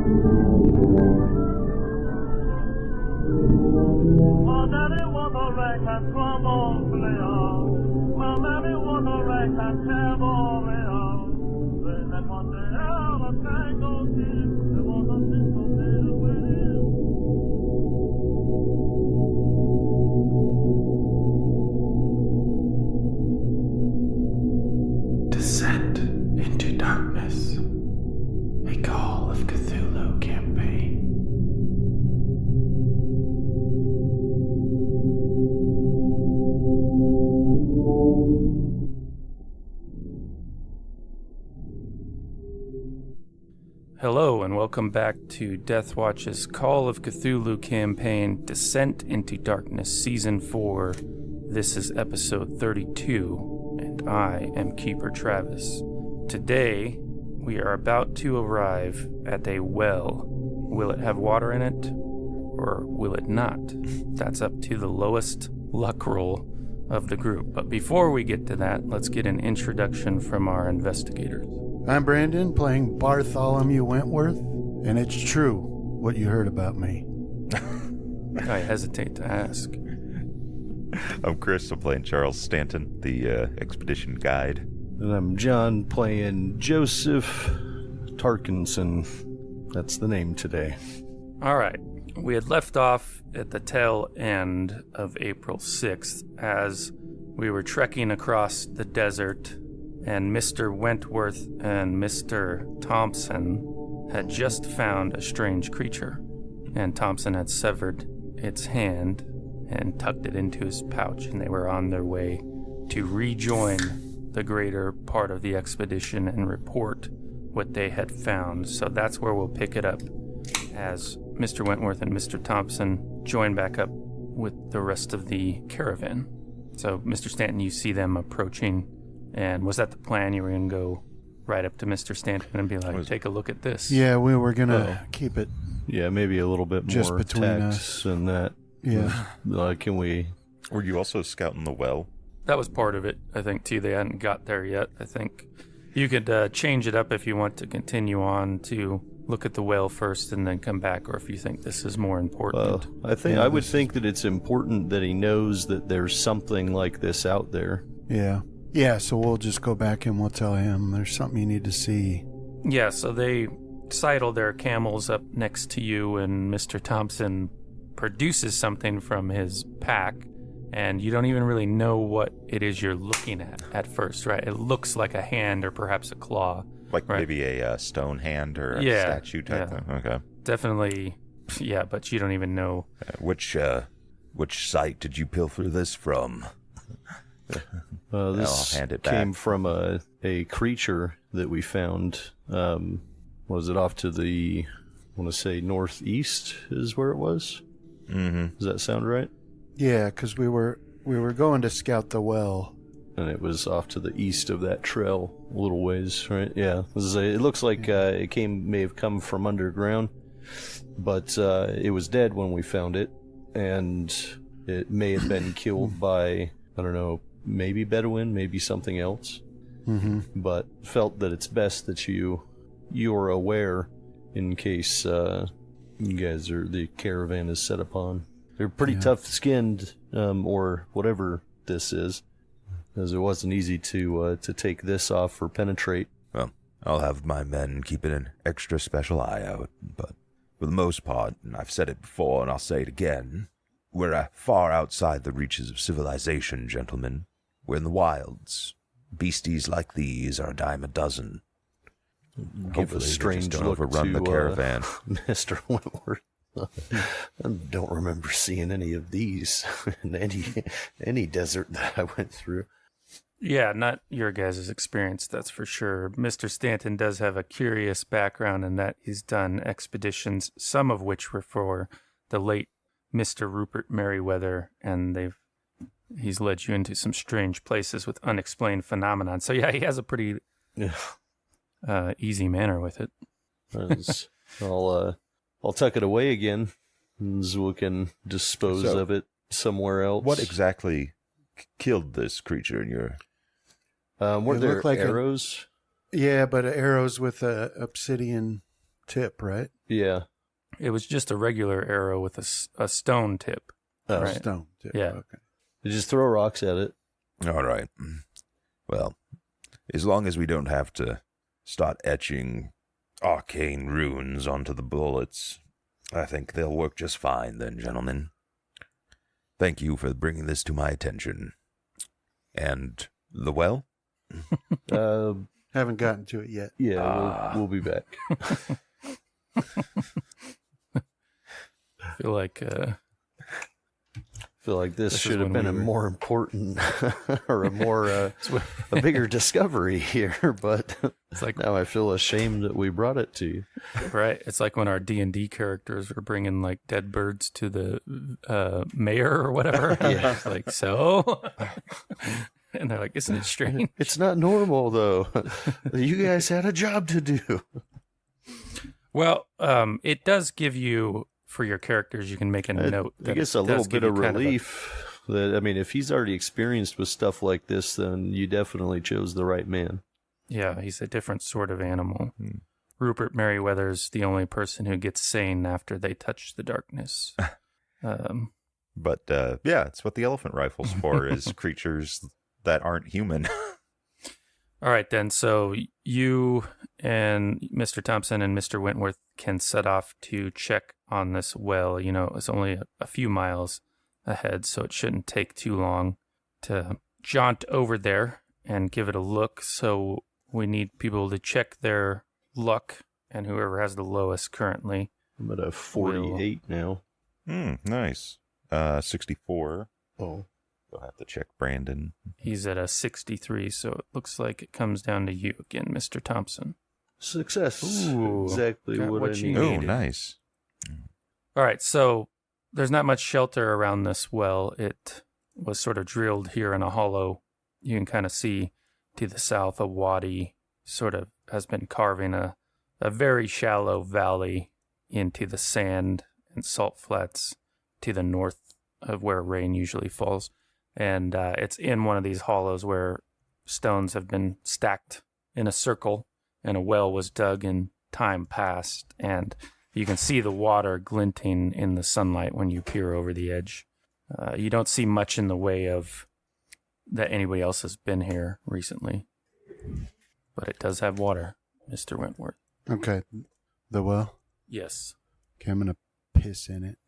Descent into Darkness, a Call of Cthulhu campaign. Hello and welcome back to Deathwatch's Call of Cthulhu campaign, Descent into Darkness, Season 4. This is episode 32, and I am Keeper Travis. Today, we are about to arrive at a well. Will it have water in it, or will it not? That's up to the lowest luck roll of the group. But before we get to that, let's get an introduction from our investigators. I'm Brandon, playing Bartholomew Wentworth, and it's true what you heard about me. I hesitate to ask. I'm Chris, I'm playing Charles Stanton, the expedition guide. And I'm John, playing Joseph Tarkinson. That's the name today. All right. We had left off at the tail end of April 6th as we were trekking across the desert, and Mr. Wentworth and Mr. Thompson had just found a strange creature, and Thompson had severed its hand and tucked it into his pouch, and they were on their way to rejoin the greater part of the expedition and report what they had found. So that's where we'll pick it up as Mr. Wentworth and Mr. Thompson join back up with the rest of the caravan. So, Mr. Stanton, you see them approaching. And was that the plan? You were going to go right up to Mr. Stanton and be like, take a look at this? Yeah, we were going to keep it. Yeah, maybe a little bit just more between text us. and that. Yeah. Can we... Were you also scouting the well? That was part of it, I think, too. They hadn't got there yet. I think you could change it up if you want to continue on to look at the well first and then come back, or if you think this is more important. I would think that it's important that he knows that there's something like this out there. Yeah. Yeah, so we'll just go back and we'll tell him there's something you need to see. Yeah, so they sidle their camels up next to you, and Mr. Thompson produces something from his pack, and you don't even really know what it is you're looking at first, right? It looks like a hand or perhaps a claw. Like right? Maybe a stone hand or a statue type thing? Okay. Definitely, yeah, but you don't even know. Which site did you pilfer this from? This I'll hand it came back. from a creature that we found. Was it off to the, I want to say northeast is where it was? Mm-hmm. Does that sound right? Yeah, because we were going to scout the well. And it was off to the east of that trail, a little ways, right? Yeah. It looks like it may have come from underground, but it was dead when we found it, and it may have been killed by, I don't know, maybe Bedouin, maybe something else. Mm-hmm. But felt that it's best that you are aware in case you guys the caravan is set upon. They're pretty tough-skinned, or whatever this is, as it wasn't easy to take this off or penetrate. Well, I'll have my men keeping an extra special eye out, but for the most part, and I've said it before and I'll say it again, we're far outside the reaches of civilization, gentlemen. We're in the wilds. Beasties like these are a dime a dozen. Give a Hopefully strange they just don't look overrun to the caravan. Mr. Wentworth. I don't remember seeing any of these in any desert that I went through. Yeah, not your guys' experience, that's for sure. Mr. Stanton does have a curious background in that he's done expeditions, some of which were for the late Mr. Rupert Merriweather, and he's led you into some strange places with unexplained phenomenon. So yeah, he has a pretty easy manner with it. I'll tuck it away again, so we can dispose of it somewhere else. What exactly killed this creature in your... Were It there looked like arrows? Yeah, but arrows with a obsidian tip, right? Yeah. It was just a regular arrow with a stone tip. Oh. Right. Stone. Too. Yeah. Okay. You just throw rocks at it. All right. Well, as long as we don't have to start etching arcane runes onto the bullets, I think they'll work just fine then, gentlemen. Thank you for bringing this to my attention. And the well? Haven't gotten to it yet. Yeah, we'll be back. I feel like this This is should have when been we a were- more important or a bigger discovery here, but it's like now I feel ashamed that we brought it to you. right. It's like when our D&D characters were bringing like dead birds to the mayor or whatever. Yeah. It's like so, and they're like, "Isn't it strange?" It's not normal though. You guys had a job to do. Well, it does give you for your characters. You can make a note. I that guess it a little does bit give of you kind relief that, I mean, if he's already experienced with stuff like this, then you definitely chose the right man. Yeah, he's a different sort of animal. Rupert Merriweather's the only person who gets sane after they touch the darkness. But, yeah, it's what the elephant rifle's for, is creatures that aren't human. All right, then. So you and Mr. Thompson and Mr. Wentworth can set off to check on this well. You know, it's only a few miles ahead, so it shouldn't take too long to jaunt over there and give it a look. So we need people to check their luck, and whoever has the lowest currently. I'm at a 48 now. Nice. 64. Oh. You'll have to check Brandon. He's at a 63, so it looks like it comes down to you again, Mr. Thompson. Success. Ooh, Exactly got what what I you need. Oh, needed. nice. All right, so there's not much shelter around this well. It was sort of drilled here in a hollow. You can kind of see to the south a wadi sort of has been carving a very shallow valley into the sand and salt flats to the north of where rain usually falls. And it's in one of these hollows where stones have been stacked in a circle and a well was dug in time past. And you can see the water glinting in the sunlight when you peer over the edge. You don't see much in the way of that anybody else has been here recently. But it does have water, Mr. Wentworth. Okay. The well? Yes. Okay, I'm going to piss in it.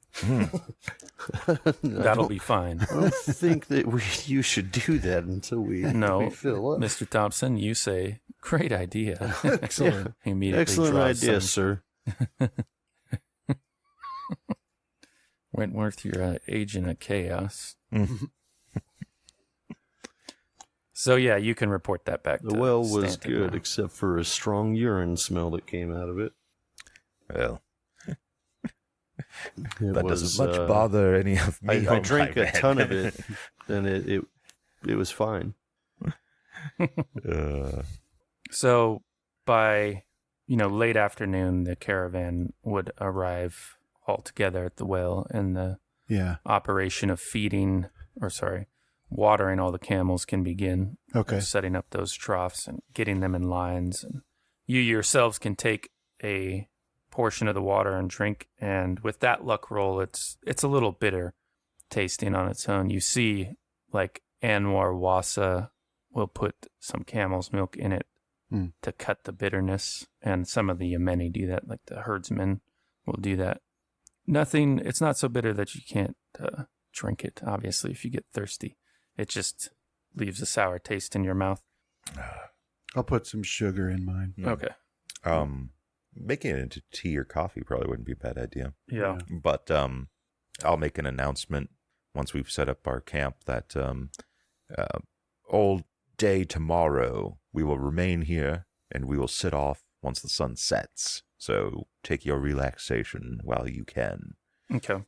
That'll be fine. I don't think that you should do that until we fill up. Mr. Thompson, you say, great idea. Excellent. He immediately Excellent draws idea, some- sir. Wentworth, you're an agent of chaos. So, yeah, you can report that back The to well was Stanton good, now. except for a strong urine smell that came out of it. Well, It that was, doesn't much bother any of me. I on drank my a ton of end. it, and it was fine. So by, late afternoon, the caravan would arrive all together at the well, and the Yeah. operation of watering all the camels can begin. Okay. Setting up those troughs and getting them in lines. And you yourselves can take a portion of the water and drink. And with that luck roll, it's a little bitter tasting on its own. You see, like Anwar Wasa will put some camel's milk in it to cut the bitterness. And some of the Yemeni do that, like the herdsmen will do that. It's not so bitter that you can't drink it, obviously, if you get thirsty. It just leaves a sour taste in your mouth. I'll put some sugar in mine. Okay. Making it into tea or coffee probably wouldn't be a bad idea. Yeah. But I'll make an announcement once we've set up our camp that all day tomorrow we will remain here and we will sit off once the sun sets. So take your relaxation while you can. Okay.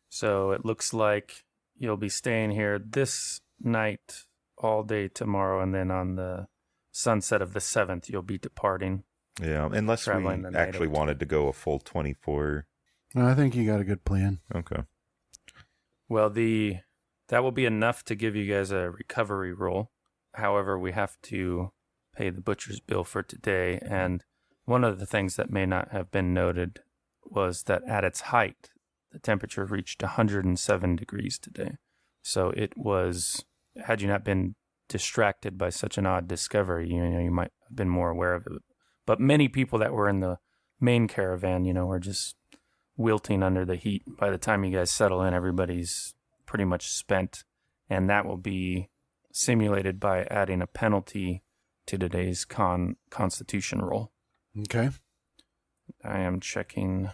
So it looks like you'll be staying here this night all day tomorrow, and then on the sunset of the 7th, you'll be departing. Yeah, unless we Traveling the night actually of- wanted to go a full 24. No, I think you got a good plan. Okay. Well, that will be enough to give you guys a recovery roll. However, we have to pay the butcher's bill for today, and one of the things that may not have been noted was that at its height, the temperature reached 107 degrees today. So it was, had you not been distracted by such an odd discovery, you might have been more aware of it. But many people that were in the main caravan, were just wilting under the heat. By the time you guys settle in, everybody's pretty much spent. And that will be simulated by adding a penalty to today's constitution roll. Okay. I am checking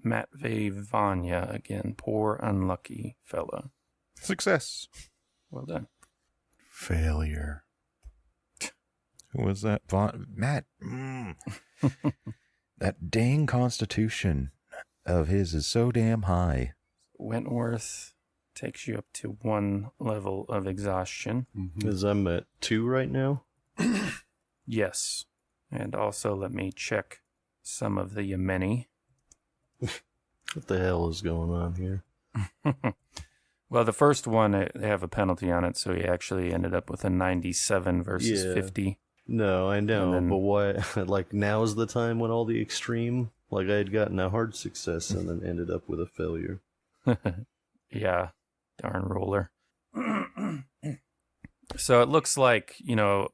Matvey Vanya again. Poor unlucky fella. Success. Well done. Failure. Who was that? Matt. That dang constitution of his is so damn high. Wentworth takes you up to 1 level of exhaustion. Because I'm at 2 right now. Yes. And also let me check some of the Yemeni. What the hell is going on here? Well, the first one, they have a penalty on it, so he actually ended up with a 97 versus 50. No, I know, then, but why? Like, now is the time when all the extreme... Like, I had gotten a hard success and then ended up with a failure. Yeah, darn roller. So it looks like,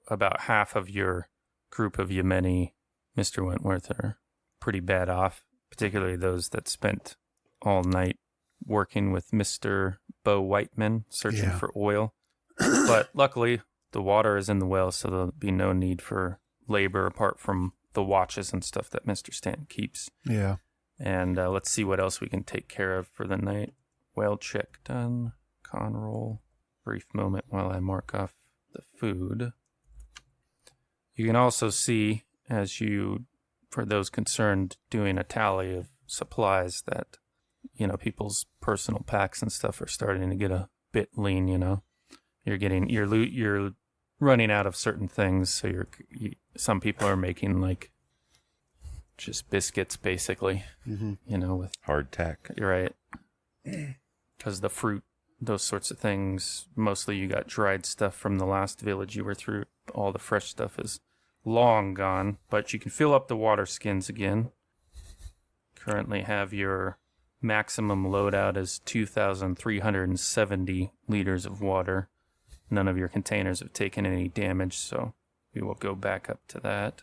about half of your group of Yemeni, Mr. Wentworth, are pretty bad off, particularly those that spent all night working with Mr. Bo Whiteman searching for oil. But luckily, the water is in the well, so there'll be no need for labor apart from the watches and stuff that Mr. Stanton keeps. Yeah. And let's see what else we can take care of for the night. Well check done. Con roll. Brief moment while I mark off the food. You can also see, as you, for those concerned, doing a tally of supplies that, people's personal packs and stuff are starting to get a bit lean, You're running out of certain things, so some people are making like just biscuits basically, with Hardtack. You're right. Because the fruit, those sorts of things, mostly you got dried stuff from the last village you were through. All the fresh stuff is long gone, but you can fill up the water skins again. Currently have your maximum loadout as 2,370 liters of water. None of your containers have taken any damage, so we will go back up to that.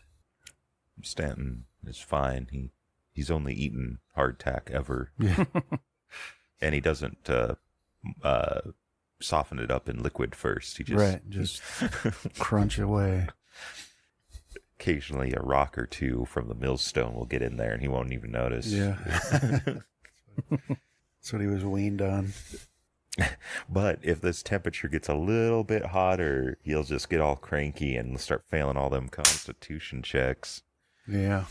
Stanton is fine. He's only eaten hardtack ever. Yeah. And he doesn't soften it up in liquid first. He just crunch away. Occasionally a rock or two from the millstone will get in there and he won't even notice. Yeah. That's what he was weaned on. But if this temperature gets a little bit hotter, he'll just get all cranky and start failing all them constitution checks. Yeah.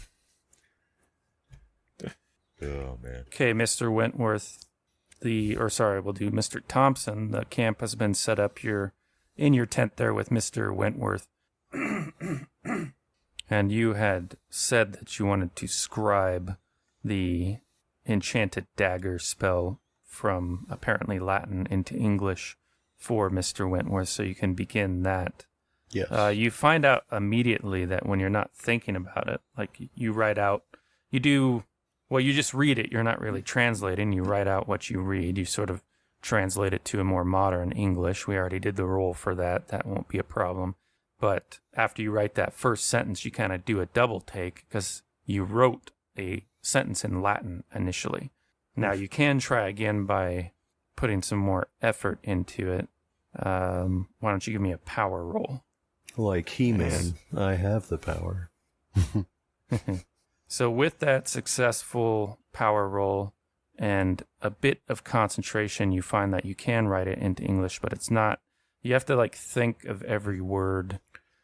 Oh, man. Okay, Mr. Wentworth, we'll do Mr. Thompson. The camp has been set up. You're in your tent there with Mr. Wentworth. And you had said that you wanted to scribe the enchanted dagger spell from apparently Latin into English for Mr. Wentworth, so you can begin that. Yes. You find out immediately that when you're not thinking about it, like you write out, you just read it. You're not really translating. You write out what you read. You sort of translate it to a more modern English. We already did the roll for that. That won't be a problem. But after you write that first sentence, you kind of do a double take because you wrote a sentence in Latin initially. Now, you can try again by putting some more effort into it. Why don't you give me a power roll? Like He-Man, I have the power. So with that successful power roll and a bit of concentration, you find that you can write it into English, but it's not. You have to think of every word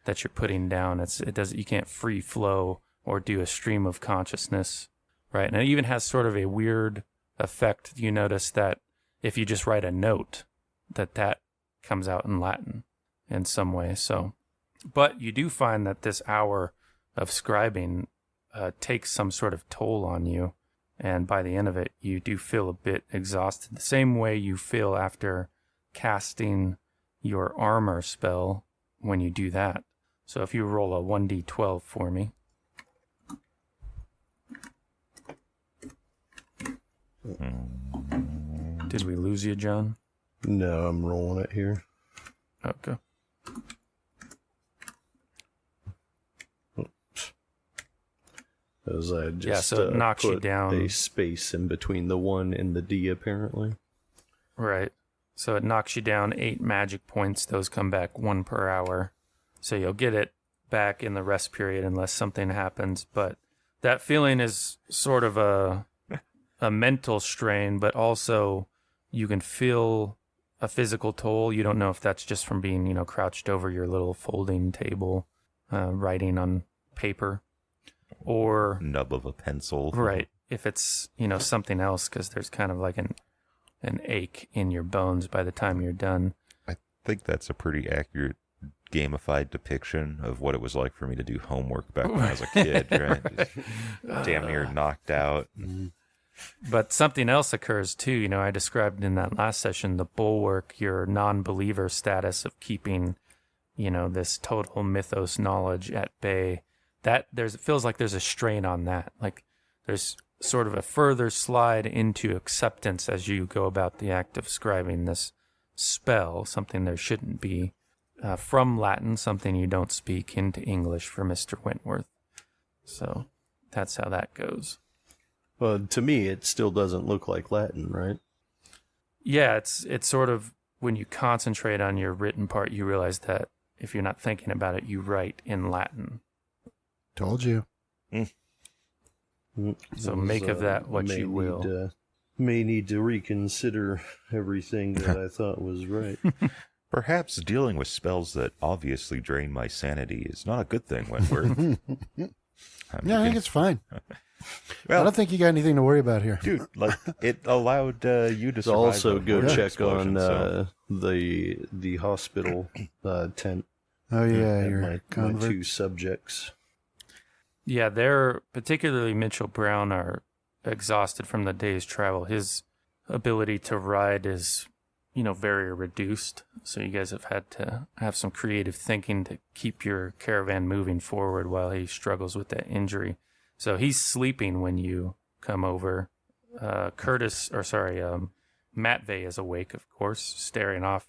that you're putting down. You can't free flow or do a stream of consciousness, right? And it even has sort of a weird effect. You notice that if you just write a note, that comes out in Latin in some way. So, but you do find that this hour of scribing takes some sort of toll on you, and by the end of it, you do feel a bit exhausted. The same way you feel after casting your armor spell when you do that. So if you roll a 1d12 for me. Did we lose you, John? No, I'm rolling it here. Okay. As I just so it knocks you put down. a space in between the 1 and the D, apparently. Right. So it knocks you down 8 magic points. Those come back 1 per hour. So you'll get it back in the rest period unless something happens. But that feeling is sort of a mental strain, but also you can feel a physical toll. You don't know if that's just from being, crouched over your little folding table, writing on paper, or Nub of a pencil. right. If it's, something else, because there's kind of like an ache in your bones by the time you're done. I think that's a pretty accurate gamified depiction of what it was like for me to do homework back when I was a kid, right? Just damn near knocked out. But something else occurs too. I described in that last session the bulwark, your non-believer status of keeping, this total mythos knowledge at bay. That it feels like there's a strain on that. Like there's sort of a further slide into acceptance as you go about the act of scribing this spell, something there shouldn't be, from Latin, something you don't speak, into English for Mr. Wentworth. So that's how that goes. Well, to me, it still doesn't look like Latin, right? Yeah, it's sort of, when you concentrate on your written part, you realize that if you're not thinking about it, you write in Latin. Told you. So make of that what you will. May need to reconsider everything that I thought was right. Perhaps dealing with spells that obviously drain my sanity is not a good thing, Wentworth. Yeah, I think it's fine. Well, I don't think you got anything to worry about here. dude, like it allowed you to survive. Also, go the check explosion, on so. the hospital tent. Oh, yeah, and your my convert. 2 subjects. Yeah, they're, particularly Mitchell Brown, are exhausted from the day's travel. His ability to ride is, very reduced. So you guys have had to have some creative thinking to keep your caravan moving forward while he struggles with that injury. So he's sleeping when you come over. Matvey is awake, of course, staring off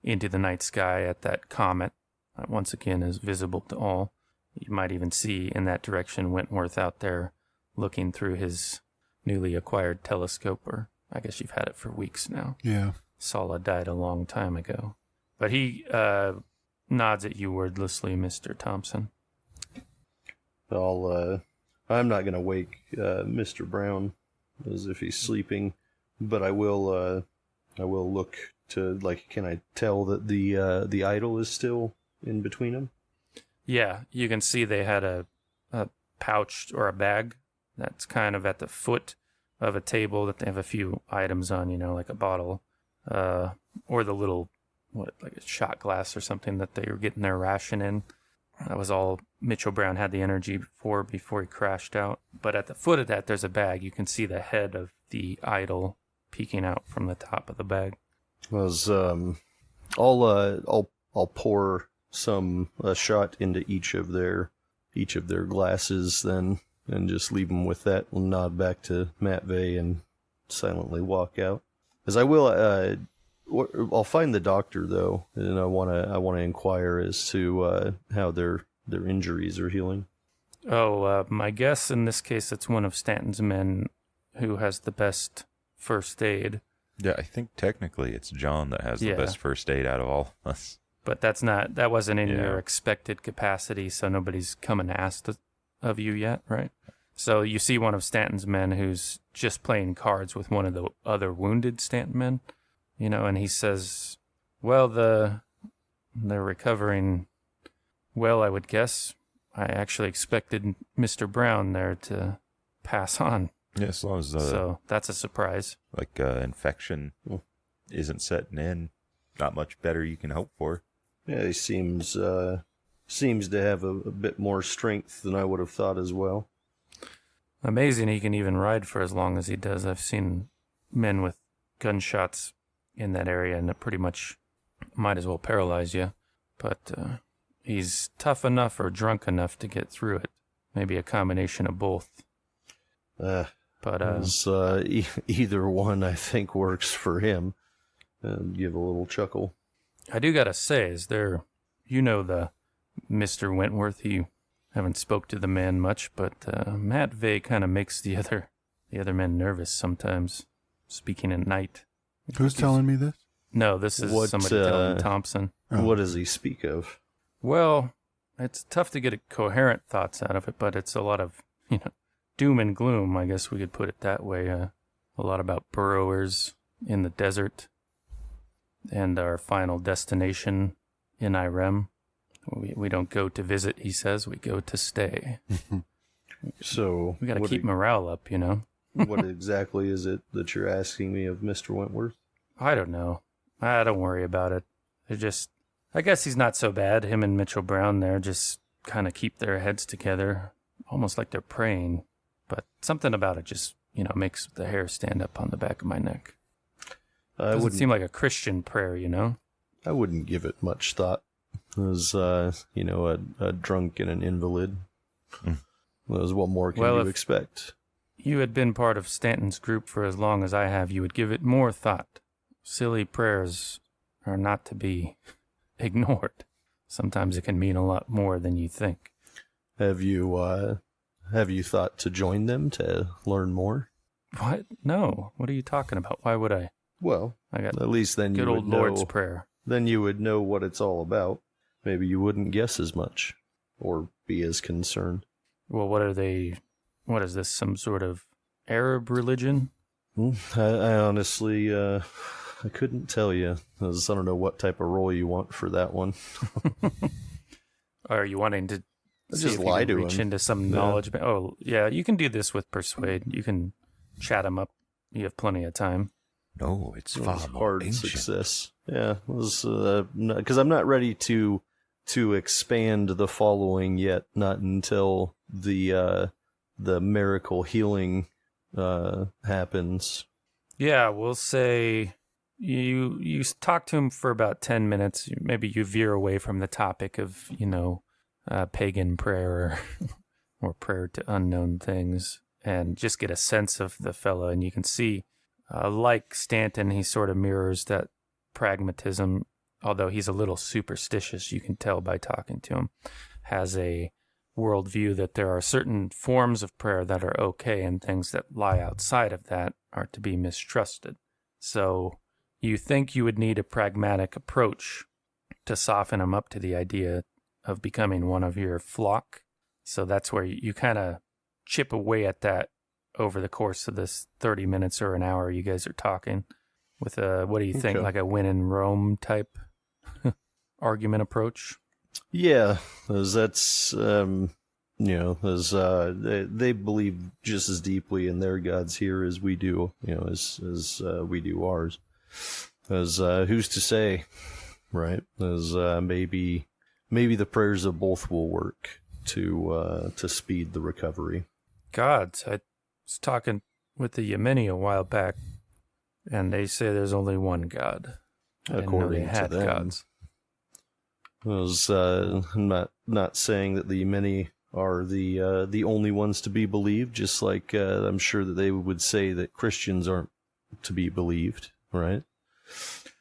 into the night sky at that comet that once again is visible to all. You might even see in that direction Wentworth out there looking through his newly acquired telescope, or I guess you've had it for weeks now. Yeah. Sala died a long time ago. But he nods at you wordlessly, Mr. Thompson. I'm not going to wake Mr. Brown as if he's sleeping, but I will look to, can I tell that the idol is still in between them? Yeah, you can see they had a pouch or a bag that's kind of at the foot of a table that they have a few items on, like a bottle, or the little, like a shot glass or something that they were getting their ration in. That was all Mitchell Brown had the energy for before he crashed out. But at the foot of that, there's a bag. You can see the head of the idol peeking out from the top of the bag. I'll pour a shot into each of their glasses then, and just leave them with that. We'll nod back to Matvey and silently walk out. As I will, I'll find the doctor though, and I want to inquire as to how their injuries are healing. My guess in this case, it's one of Stanton's men who has the best first aid. Yeah, I think technically it's John that has the best first aid out of all of us. But that wasn't in your expected capacity, so nobody's come and asked of you yet, right? So you see one of Stanton's men who's just playing cards with one of the other wounded Stanton men, and he says, well, they're recovering well, I would guess. I actually expected Mr. Brown there to pass on. Yeah, as long as so that's a surprise. Infection isn't setting in, not much better you can hope for. Yeah, he seems to have a bit more strength than I would have thought as well. Amazing he can even ride for as long as he does. I've seen men with gunshots in that area, and it pretty much might as well paralyze you. But he's tough enough or drunk enough to get through it. Maybe a combination of both. But But Either one, I think, works for him. And give a little chuckle. I do gotta say, the Mr. Wentworth, you haven't spoke to the man much, but Matt Vey kind of makes the other men nervous sometimes, speaking at night. Who's telling me this? No, this is somebody telling Thompson. Oh. What does he speak of? Well, it's tough to get coherent thoughts out of it, but it's a lot of, doom and gloom, I guess we could put it that way. A lot about burrowers in the desert and our final destination in Irem. We don't go to visit, he says. We go to stay. So we got to keep morale up, What exactly is it that you're asking me of Mr. Wentworth? I don't know. I don't worry about it. I guess he's not so bad. Him and Mitchell Brown there just kind of keep their heads together, almost like they're praying. But something about it just, makes the hair stand up on the back of my neck. Doesn't seem like a Christian prayer, I wouldn't give it much thought. As, a drunk and an invalid. What more can you expect? You had been part of Stanton's group for as long as I have, you would give it more thought. Silly prayers are not to be ignored. Sometimes it can mean a lot more than you think. Have you thought to join them to learn more? What? No. What are you talking about? Why would I? Well, I got at least then good you old would Lord's know, Prayer. Then you would know what it's all about. Maybe you wouldn't guess as much or be as concerned. Well, what are they? What is this? Some sort of Arab religion? I honestly, I couldn't tell you. I don't know what type of role you want for that one. Are you wanting to just lie to reach him? into some knowledge? Oh, yeah, you can do this with persuade. You can chat him up. You have plenty of time. No, it's far more hard ancient. success. Yeah, because I'm not ready to expand the following yet. Not until the miracle healing happens. Yeah, we'll say you talk to him for about 10 minutes. Maybe you veer away from the topic of pagan prayer or prayer to unknown things, and just get a sense of the fella. And you can see, like Stanton, he sort of mirrors that pragmatism. Although he's a little superstitious, you can tell by talking to him, has a worldview that there are certain forms of prayer that are okay and things that lie outside of that are to be mistrusted. So you think you would need a pragmatic approach to soften him up to the idea of becoming one of your flock. So that's where you kind of chip away at that over the course of this 30 minutes or an hour you guys are talking with what do you think, like a win in Rome type argument approach? Yeah, as that's they believe just as deeply in their gods here as we do, as we do ours. As who's to say, right? As maybe the prayers of both will work to speed the recovery. Gods, I was talking with the Yemeni a while back, and they say there's only one God. According to them. Gods. I'm not saying that the many are the only ones to be believed, just like I'm sure that they would say that Christians aren't to be believed, right?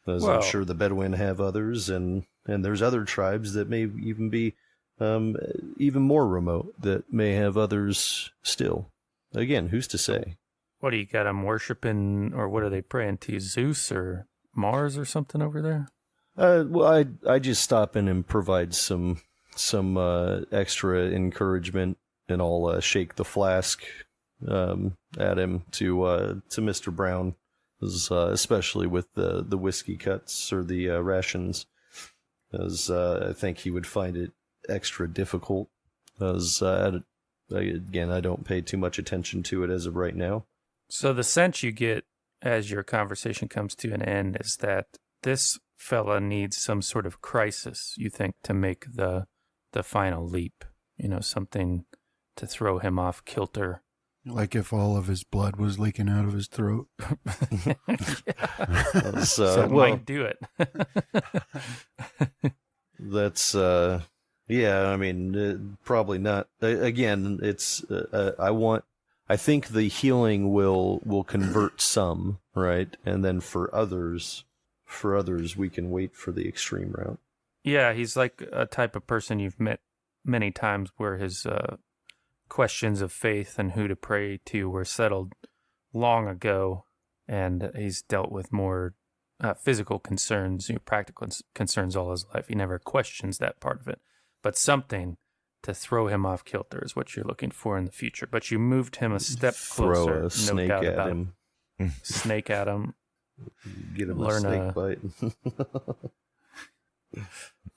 I'm sure the Bedouin have others, and there's other tribes that may even be even more remote that may have others still. Again, who's to say? What do you got them worshiping, or what are they praying to? Zeus or Mars or something over there? Well, I just stop in and provide some extra encouragement, and I'll shake the flask at him to Mr. Brown, especially with the whiskey cuts or the rations, as I think he would find it extra difficult. As again, I don't pay too much attention to it as of right now. So the sense you get as your conversation comes to an end is that this fella needs some sort of crisis, you think, to make the final leap. Something to throw him off kilter. Like if all of his blood was leaking out of his throat. So might do it. That's yeah. I mean, probably not. Again, it's I want I think the healing will convert some, right? And then for others we can wait for the extreme route. Yeah, he's like a type of person you've met many times where his questions of faith and who to pray to were settled long ago, and he's dealt with more physical concerns, practical concerns all his life. He never questions that part of it. But something to throw him off kilter is what you're looking for in the future. But you moved him a step closer. Throw a snake doubt at about him. it. Snake at him. Get him Learn a snake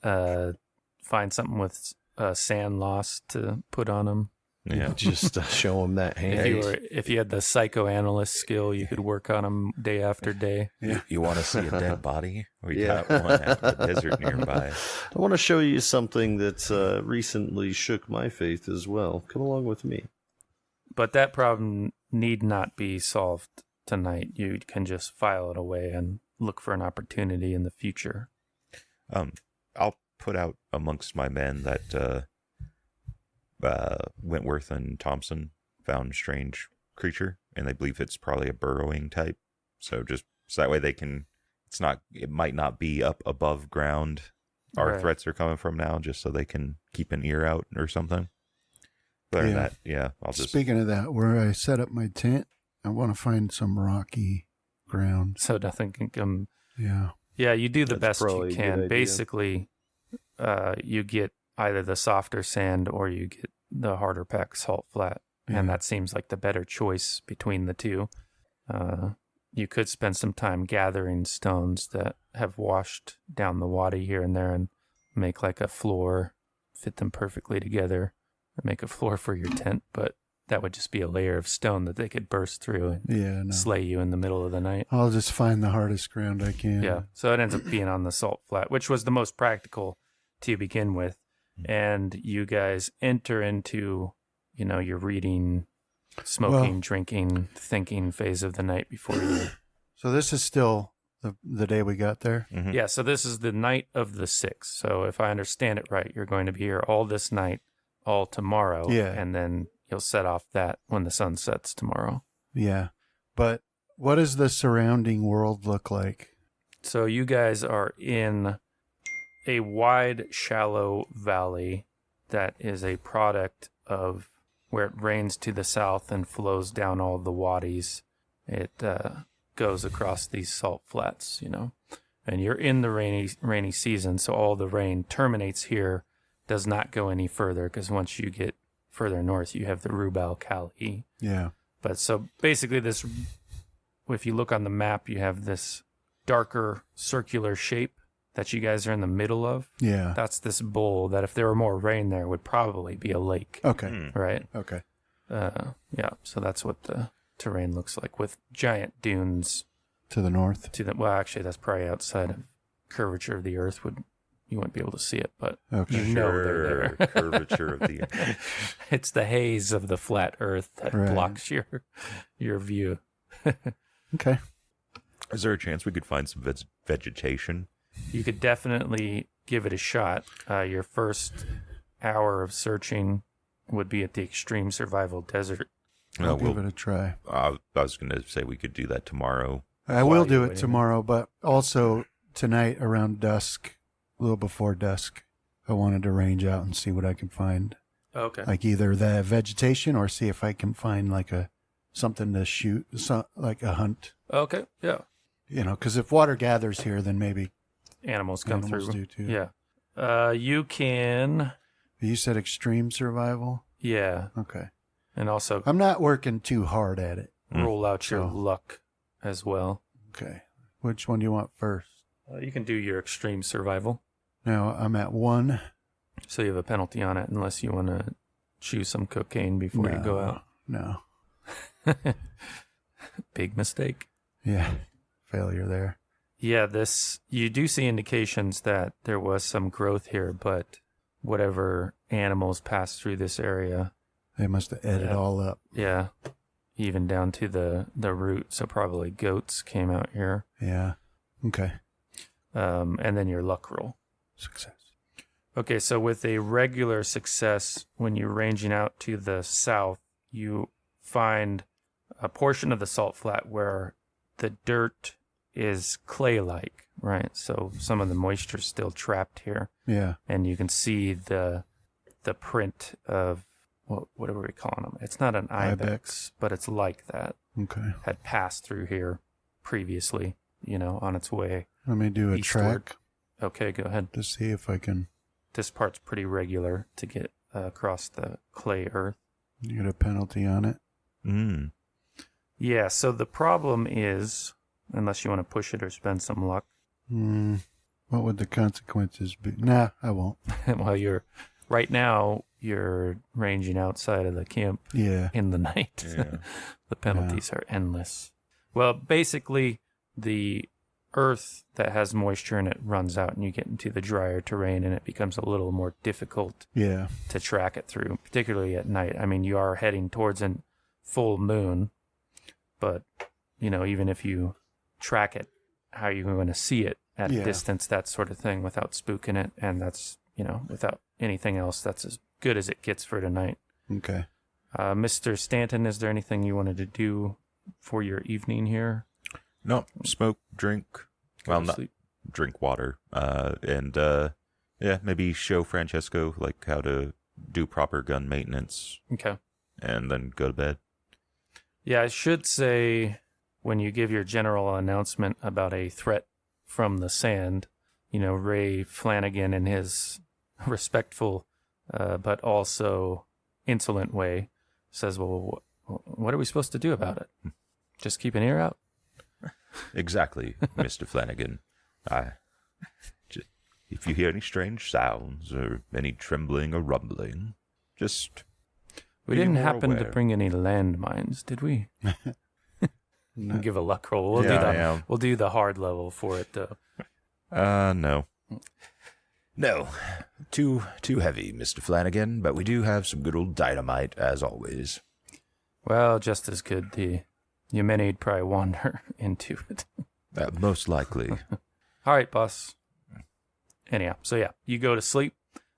bite. Find something with sand loss to put on him. Yeah. Just show him that hand. If you had the psychoanalyst skill, you could work on him day after day. Yeah. You want to see a dead body? We Yeah. got one out in the desert nearby. I want to show you something that recently shook my faith as well. Come along with me. But that problem need not be solved tonight. You can just file it away and look for an opportunity in the future. I'll put out amongst my men that Wentworth and Thompson found strange creature, and they believe it's probably a burrowing type. So that way they can. It might not be up above ground. Our Right. threats are coming from now, just so they can keep an ear out or something. But other than that, yeah, I'll just. Speaking of that, where I set up my tent, I want to find some rocky ground. So nothing can come. Yeah. Yeah, you do the That's best you probably a good can. idea. Basically, you get either the softer sand or you get the harder packed salt flat. Yeah. And that seems like the better choice between the two. You could spend some time gathering stones that have washed down the wadi here and there and make like a floor, fit them perfectly together, and make a floor for your tent. But that would just be a layer of stone that they could burst through and Yeah, no. slay you in the middle of the night. I'll just find the hardest ground I can. Yeah. So it ends up being on the salt flat, which was the most practical to begin with. And you guys enter into, your reading, smoking, Well- drinking, thinking phase of the night before you. So this is still the day we got there? Mhm. Yeah. So this is the night of the 6th. So if I understand it right, you're going to be here all this night, all tomorrow. Yeah. And then you'll set off that when the sun sets tomorrow. Yeah. But what does the surrounding world look like? So you guys are in a wide, shallow valley that is a product of where it rains to the south and flows down all the wadis. It goes across these salt flats, and you're in the rainy season, so all the rain terminates here, does not go any further, because once you get further north, you have the Rubal Kali. Yeah. But so basically this, if you look on the map, you have this darker circular shape that you guys are in the middle of. Yeah. That's this bowl that if there were more rain there would probably be a lake, Okay. right? Okay. Yeah, so that's what the terrain looks like with giant dunes To the north. to the, well, actually that's probably outside of curvature of the earth you wouldn't be able to see it, but Okay. you know they're there. Curvature of the. It's the haze of the flat earth that Right. blocks your view. Okay. Is there a chance we could find some vegetation? You could definitely give it a shot. Your first hour of searching would be at the extreme survival desert. I'll give it a try. I was going to say we could do that tomorrow. I While will do you're it waiting. tomorrow, but also tonight around dusk, a little before dusk, I wanted to range out and see what I can find. Okay. Like either the vegetation or see if I can find like something to shoot, like a hunt. Okay. Yeah. Because if water gathers here, then maybe Animals come animals through. do too. Yeah. You can. You said extreme survival? Yeah. Okay. And also I'm not working too hard at it. roll out your So- luck as well. Okay. Which one do you want first? You can do your extreme survival. Now I'm at 1. So you have a penalty on it unless you want to chew some cocaine before you go out. No. Big mistake. Yeah. Failure there. Yeah, you do see indications that there was some growth here, but whatever animals passed through this area, They must have ate it Yeah. all up. yeah, even down to the root. So probably goats came out here. Yeah. Okay. And then your luck roll. Success. Okay, so with a regular success, when you're ranging out to the south, you find a portion of the salt flat where the dirt is clay-like, right? So some of the moisture's still trapped here. Yeah. And you can see the print of, what are we calling them? It's not an ibex, but it's like that. Okay. Had passed through here previously, on its way. Let me do a eastward. track Okay, go ahead. to see if I can This part's pretty regular to get across the clay earth. get a penalty on it. Mm. Yeah, so the problem is, unless you want to push it or spend some luck, What would the consequences be? Nah, I won't. well, right now, you're ranging outside of the camp Yeah. in the night. Yeah. The penalties are endless. Well, basically, the earth that has moisture in it runs out and you get into the drier terrain and it becomes a little more difficult Yeah. to track it through, particularly at night. I mean, you are heading towards a full moon, but, even if you track it, how are you going to see it at a distance, that sort of thing, without spooking it? And that's, without anything else, that's as good as it gets for tonight. Okay. Mr. Stanton, is there anything you wanted to do for your evening here? No, smoke, drink. Go Well, to not sleep? drink water. And maybe show Francesco how to do proper gun maintenance, Okay. and then go to bed. Yeah, I should say, when you give your general announcement about a threat from the sand, Ray Flanagan, in his respectful but also insolent way, says, well, what are we supposed to do about it? Just keep an ear out? Exactly, Mr. Flanagan. If you hear any strange sounds or any trembling or rumbling, just We be didn't more happen to aware. bring any landmines, did we? No. Give a luck roll. We'll Yeah, we'll do the hard level for it, though. No. No. Too heavy, Mr. Flanagan, but we do have some good old dynamite, as always. Well, just as good. The Yemeni'd probably wander into it. Most likely. All right, boss. Anyhow, so yeah, you go to sleep.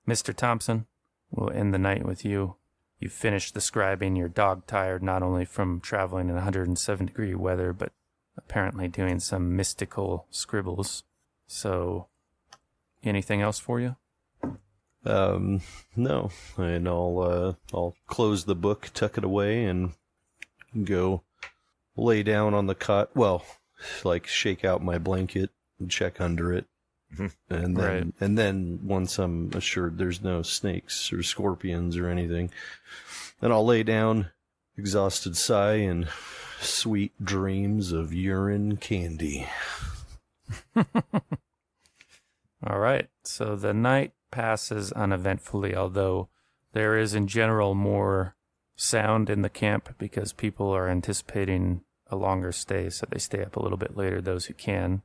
Mr. Thompson, we'll end the night with you. You finished the scribing. You're dog-tired, not only from traveling in 107-degree weather, but apparently doing some mystical scribbles. So, anything else for you? No. And I'll close the book, tuck it away, and go lay down on the cot. Well, shake out my blanket and check under it. And then once I'm assured there's no snakes or scorpions or anything, then I'll lay down, exhausted sigh, and sweet dreams of urine candy. All right, so the night passes uneventfully, although there is in general more sound in the camp because people are anticipating a longer stay, so they stay up a little bit later, those who can.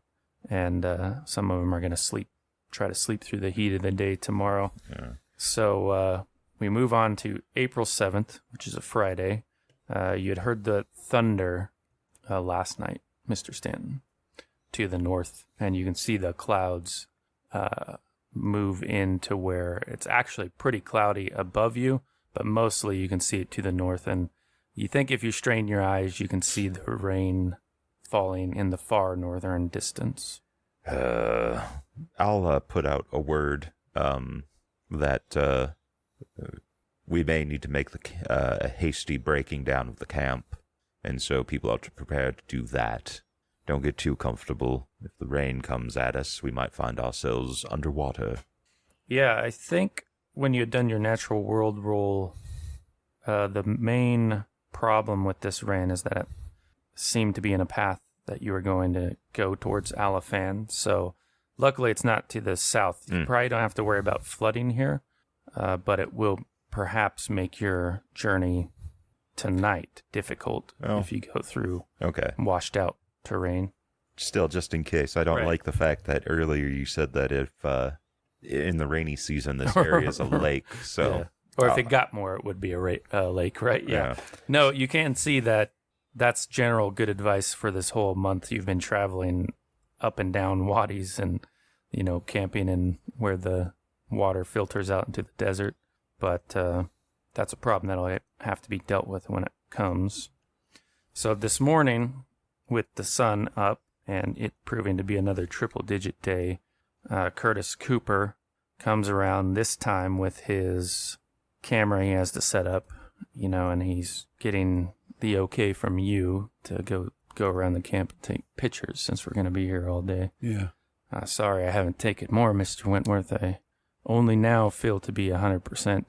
And some of them are going to try to sleep through the heat of the day tomorrow. Yeah. So we move on to April 7th, which is a Friday. You had heard the thunder last night, Mr. Stanton, to the north, and you can see the clouds move into where it's actually pretty cloudy above you, but mostly you can see it to the north. And you think if you strain your eyes, you can see the rain falling in the far northern distance. I'll put out a word that we may need to make a hasty breaking down of the camp, and so people are prepared to do that. Don't get too comfortable. If the rain comes at us, we might find ourselves underwater. Yeah, I think when you had done your natural world roll, the main problem with this rain is that it seemed to be in a path that you were going to go towards Alafan. So luckily it's not to the south. You probably don't have to worry about flooding here, but it will perhaps make your journey tonight difficult if you go through washed out terrain. Still, just in case, I don't Right. like the fact that earlier you said that if in the rainy season this area is a lake, so... Yeah. Or if it got more, it would be a lake, right? Yeah. No, you can see that that's general good advice for this whole month. You've been traveling up and down wadis and, camping in where the water filters out into the desert. But that's a problem that'll have to be dealt with when it comes. So this morning, with the sun up and it proving to be another triple-digit day, Curtis Cooper comes around this time with his camera he has to set up, and he's getting the okay from you to go around the camp and take pictures since we're going to be here all day. Yeah. Sorry I haven't taken more, Mr. Wentworth. I only now feel to be 100%.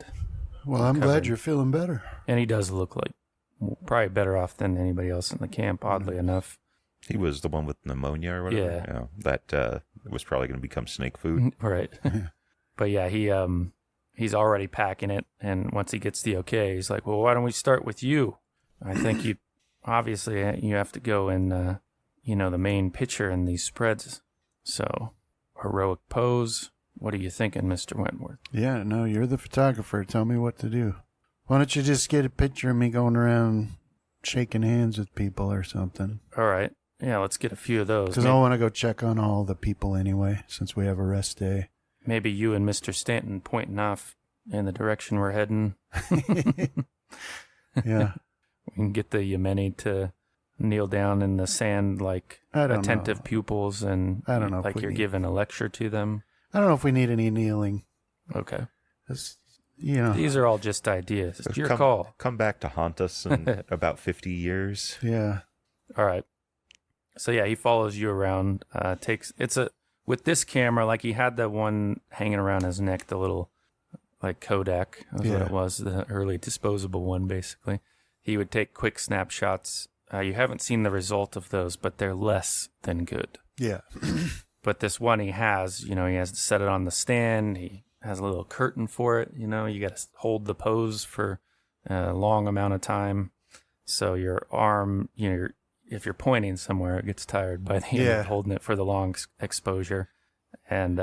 Well, I'm glad you're feeling better. And he does look like probably better off than anybody else in the camp, oddly enough. He was the one with pneumonia or whatever. Yeah. That was probably going to become snake food. Right. But yeah, he's already packing it, and once he gets the okay, he's like, well, why don't we start with you? I think you have to go in, the main picture in these spreads. So, heroic pose. What are you thinking, Mr. Wentworth? Yeah, no, you're the photographer. Tell me what to do. Why don't you just get a picture of me going around shaking hands with people or something? All right. Yeah, let's get a few of those. Because I want to go check on all the people anyway, since we have a rest day. Maybe you and Mr. Stanton pointing off in the direction we're heading. Yeah. We can get the Yemeni to kneel down in the sand like attentive pupils, and I don't know like you're giving a lecture to them. I don't know if we need any kneeling. Okay. These are all just ideas. It's your come, call. Come back to haunt us in about 50 years. Yeah. All right. So yeah, he follows you around. With this camera, like he had that one hanging around his neck, the little like Kodak. That's what it was, the early disposable one, basically. He would take quick snapshots. You haven't seen the result of those, but they're less than good. Yeah. But this one he has, he has to set it on the stand. He has a little curtain for it. You got to hold the pose for a long amount of time. So your arm, if you're pointing somewhere, it gets tired by the end of holding it for the long exposure. And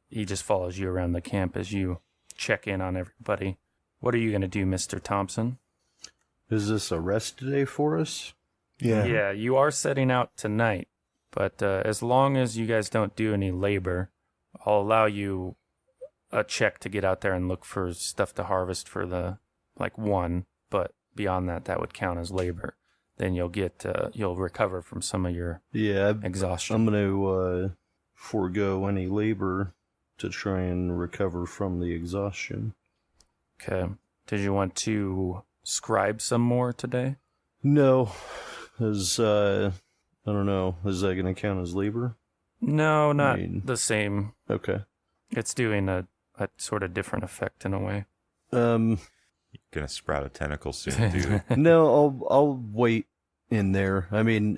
he just follows you around the camp as you check in on everybody. What are you going to do, Mr. Thompson? Is this a rest day for us? Yeah. Yeah, you are setting out tonight. But as long as you guys don't do any labor, I'll allow you a check to get out there and look for stuff to harvest for the, one. But beyond that would count as labor. Then you'll recover from some of your exhaustion. I'm going to forego any labor to try and recover from the exhaustion. Okay. Did you want to scribe some more today? No, as I don't know. Is that going to count as labor? No, not the same. Okay. It's doing a sort of different effect in a way. You're gonna sprout a tentacle soon, dude. No, I'll wait in there. I mean,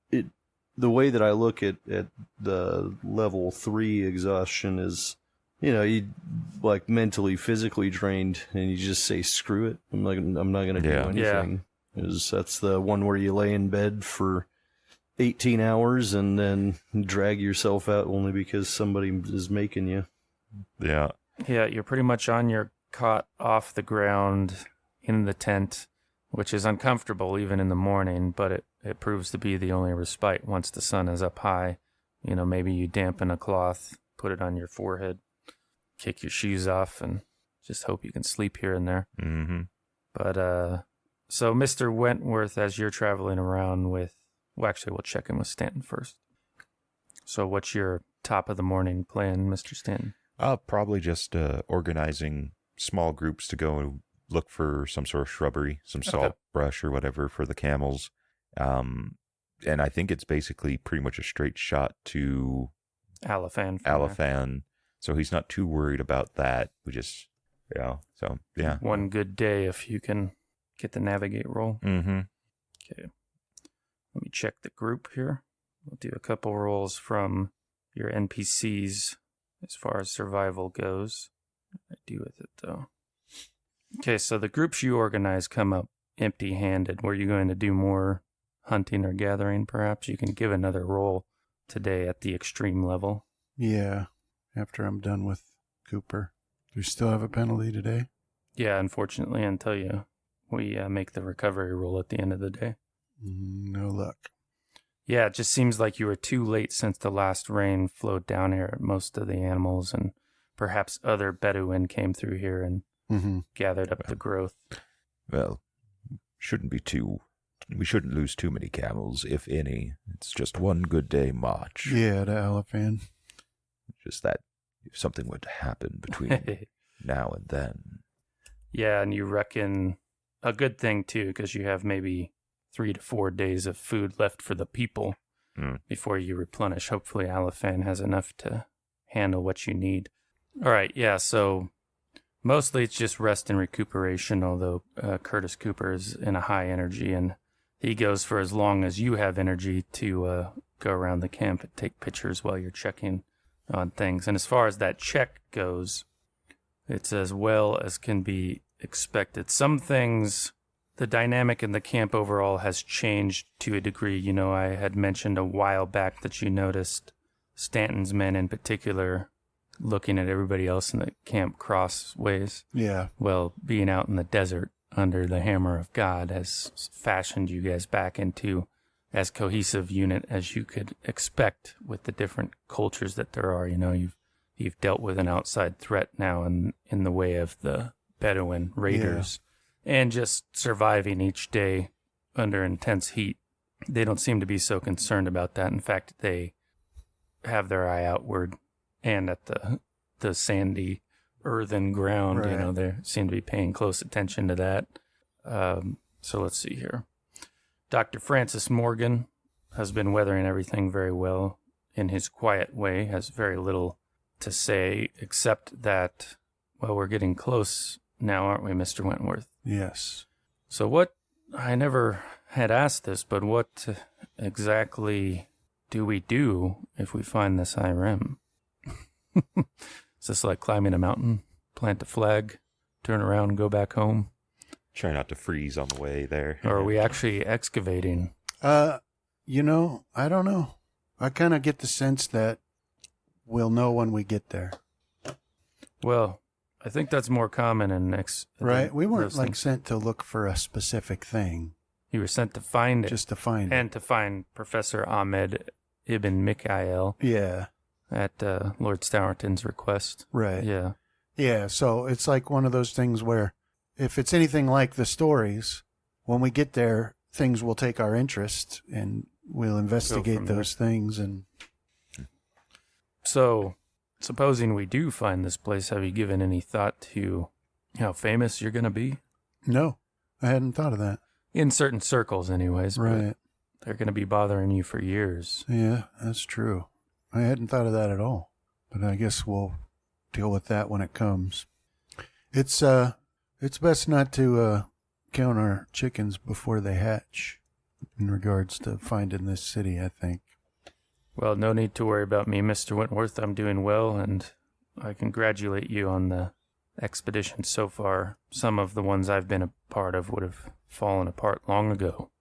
the way that I look at the level 3 exhaustion is, you like mentally, physically drained, and you just say screw it. I'm not gonna do anything. That's the one where you lay in bed for 18 hours and then drag yourself out only because somebody is making you. Yeah. Yeah, you're pretty much on your cot off the ground in the tent, which is uncomfortable even in the morning, but it proves to be the only respite once the sun is up high. Maybe you dampen a cloth, put it on your forehead, kick your shoes off, and just hope you can sleep here and there. Mm-hmm. But, so Mr. Wentworth, as you're traveling around with, we'll check in with Stanton first. So what's your top of the morning plan, Mr. Stanton? Probably just organizing small groups to go look for some sort of shrubbery, some salt brush or whatever for the camels. And I think it's basically pretty much a straight shot to Alafan. So he's not too worried about that. We just, One good day if you can get the navigate roll. Mm-hmm. Okay. Let me check the group here. We'll do a couple rolls from your NPCs as far as survival goes. What do I do with it, though? Okay, so the groups you organize come up empty-handed. Were you going to do more hunting or gathering, perhaps? You can give another roll today at the extreme level. Yeah, after I'm done with Cooper. Do you still have a penalty today? Yeah, unfortunately, until we make the recovery roll at the end of the day. No luck. Yeah, it just seems like you were too late since the last rain flowed down here. Most of the animals and perhaps other Bedouin came through here and gathered up the growth. Well, We shouldn't lose too many camels, if any. It's just one good day march. Yeah, to Alafan. Just that if something were to happen between now and then. Yeah, and you reckon a good thing, too, because you have maybe 3 to 4 days of food left for the people before you replenish. Hopefully Alafan has enough to handle what you need. All right, yeah, so mostly it's just rest and recuperation, although Curtis Cooper is in a high energy, and he goes for as long as you have energy to go around the camp and take pictures while you're checking on things. And as far as that check goes, it's as well as can be expected. Some things, the dynamic in the camp overall has changed to a degree. You know, I had mentioned a while back that you noticed Stanton's men in particular looking at everybody else in the camp crossways. Yeah. Well, being out in the desert under the hammer of God has fashioned you guys back into as cohesive unit as you could expect with the different cultures that there are. You know, you've dealt with an outside threat now in the way of the Bedouin raiders and just surviving each day under intense heat. They don't seem to be so concerned about that. In fact, they have their eye outward and at the sandy earthen ground. Right. You know, they seem to be paying close attention to that. So let's see here. Dr. Francis Morgan has been weathering everything very well in his quiet way, has very little to say except that, well, we're getting close now, aren't we, Mr. Wentworth? Yes. So what, I never had asked this, but what exactly do we do if we find this IRM? Is this like climbing a mountain, plant a flag, turn around and go back home? Try not to freeze on the way there. Or are we actually excavating? You know, I don't know. I kind of get the sense that we'll know when we get there. Well, I think that's more common in Right? We weren't those like things. sent to look for a specific thing, You were sent to find it. just to find it. And to find Professor Ahmed Ibn Mikhail Yeah. at Lord Stourton's request. Right. Yeah. Yeah. So it's like one of those things where if it's anything like the stories, when we get there, things will take our interest and we'll investigate from there. those things. And So, supposing we do find this place, have you given any thought to how famous you're going to be? no, I hadn't thought of that. In certain circles, anyways. but Right. They're going to be bothering you for years. Yeah, that's true. I hadn't thought of that at all, but I guess we'll deal with that when it comes. It's best not to count our chickens before they hatch in regards to finding this city, I think. Well, no need to worry about me, Mr. Wentworth. I'm doing well, and I congratulate you on the expedition so far. Some of the ones I've been a part of would have fallen apart long ago.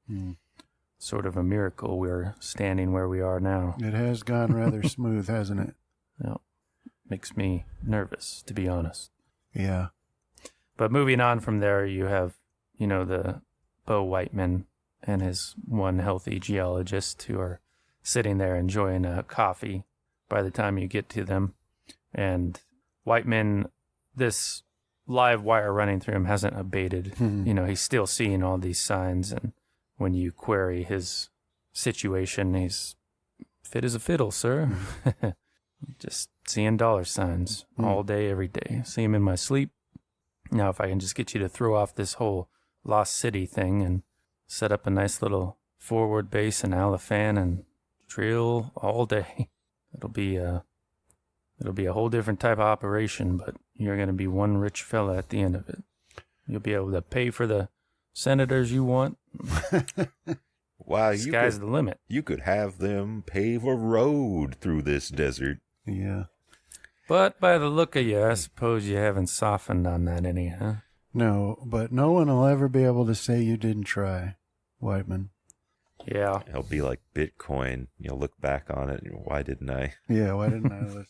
Sort of a miracle we're standing where we are now. It has gone rather smooth, hasn't it? Well, makes me nervous, to be honest. Yeah. But moving on from there, you have, you know, the Bo Whiteman and his one healthy geologist who are sitting there enjoying a coffee by the time you get to them. And Whiteman, this live wire running through him hasn't abated. You know, he's still seeing all these signs, and when you query his situation, he's fit as a fiddle, sir. Just seeing dollar signs all day, every day. See him in my sleep. Now, if I can just get you to throw off this whole Lost City thing and set up a nice little forward base in Alafan and drill all day, it'll be a whole different type of operation, but you're going to be one rich fella at the end of it. You'll be able to pay for the senators you want. Wow, Sky's the limit. You could have them pave a road through this desert. Yeah. But by the look of you, I suppose you haven't softened on that any, huh? No, but no one will ever be able to say you didn't try, Whiteman. Yeah. It'll be like Bitcoin. You'll look back on it and why didn't I? Yeah, why didn't I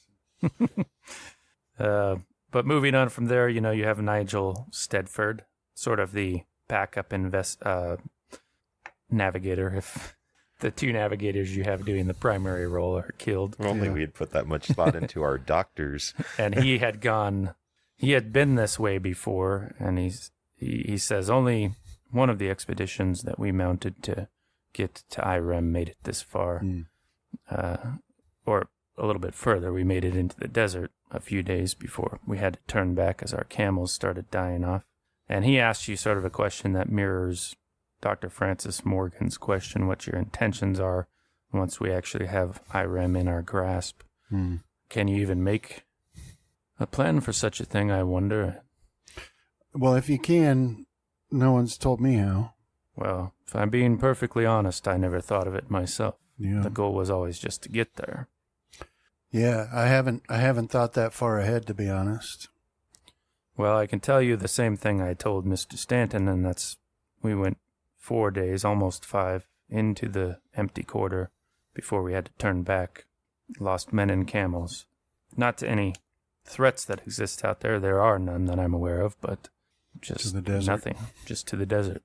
listen? But moving on from there, you know, you have Nigel Stedford, sort of the backup navigator if the two navigators you have doing the primary role are killed. If only we had put that much thought into our doctors. And he had been this way before, and he says only one of the expeditions that we mounted to get to Irem made it this far. Or a little bit further. We made it into the desert a few days before we had to turn back as our camels started dying off. And he asked you sort of a question that mirrors Dr. Francis Morgan's question, what your intentions are once we actually have Irem in our grasp. Can you even make a plan for such a thing, I wonder? Well, if you can, no one's told me how. Well, if I'm being perfectly honest, I never thought of it myself. Yeah. The goal was always just to get there. Yeah, I haven't thought that far ahead, to be honest. Well, I can tell you the same thing I told Mr. Stanton, and that's we went 4 days, almost 5, into the empty quarter before we had to turn back. Lost men and camels. Not to any threats that exist out there. There are none that I'm aware of, but just To the desert. nothing. Just to the desert.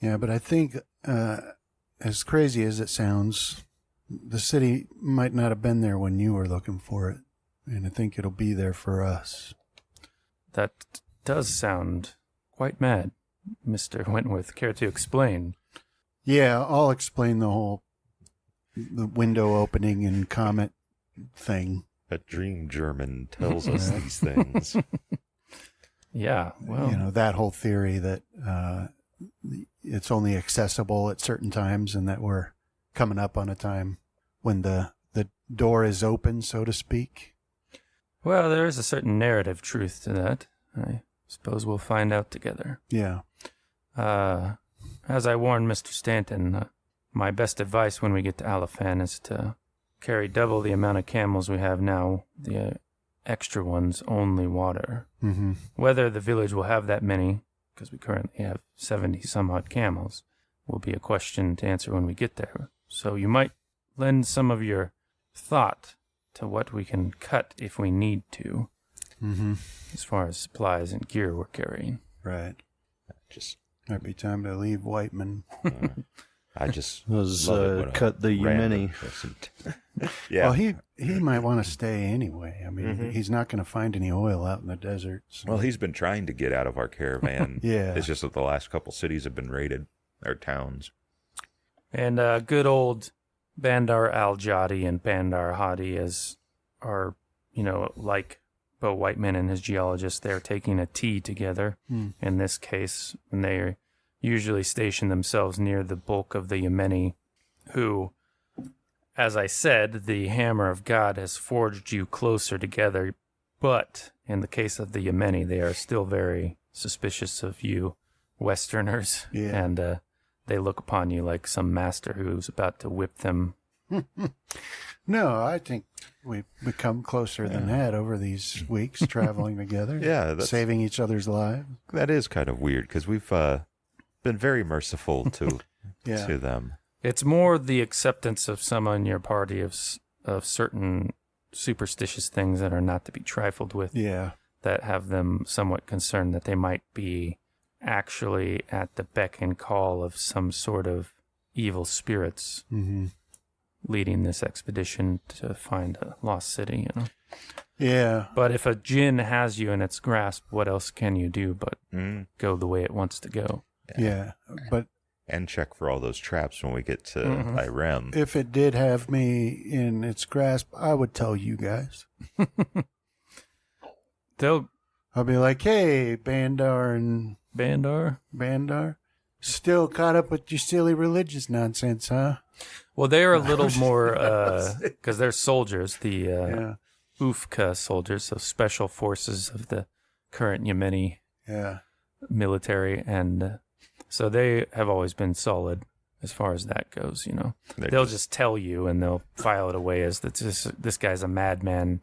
Yeah, but I think, as crazy as it sounds, the city might not have been there when you were looking for it, and I think it'll be there for us. That does sound quite mad, Mr. Wentworth. Care to explain? Yeah, I'll explain the window opening and comet thing. A dream German tells us these things. Yeah, well... You know, that whole theory that it's only accessible at certain times and that we're coming up on a time when the door is open, so to speak. Well, there is a certain narrative truth to that. I suppose we'll find out together. Yeah. As I warned Mr. Stanton, my best advice when we get to Alafan is to carry double the amount of camels we have now, the extra ones only water. Mm-hmm. Whether the village will have that many, because we currently have 70-some-odd camels, will be a question to answer when we get there. So you might lend some of your thought to what we can cut if we need to, as far as supplies and gear we're carrying. Right. Just Might be time to leave Whiteman. I just Was love it when a cut the random Yemeni. person- yeah. Well, he might want to stay anyway. I mean, he's not going to find any oil out in the desert. So. Well, he's been trying to get out of our caravan. Yeah. It's just that the last couple cities have been raided, our towns. And good old Bandar al-Jadi and Bandar Hadi are, like Bo Whiteman and his geologist, they're taking a tea together in this case, and they usually station themselves near the bulk of the Yemeni, who, as I said, the hammer of God has forged you closer together, but in the case of the Yemeni, they are still very suspicious of you Westerners, and they look upon you like some master who's about to whip them. No, I think we've become closer than that over these weeks traveling together. Yeah, saving each other's lives. That is kind of weird because we've been very merciful to them. It's more the acceptance of some in your party of certain superstitious things that are not to be trifled with. Yeah. That have them somewhat concerned that they might be actually at the beck and call of some sort of evil spirits leading this expedition to find a lost city, Yeah. But if a djinn has you in its grasp, what else can you do but go the way it wants to go? Yeah. But And check for all those traps when we get to Irem. if it did have me in its grasp, I would tell you guys. I'll be like, hey, Bandar and Bandar, still caught up with your silly religious nonsense, huh? Well, they're a little more, because they're soldiers, the UFCA soldiers, so special forces of the current Yemeni military, and so they have always been solid as far as that goes, They'll just tell you, and they'll file it away as this guy's a madman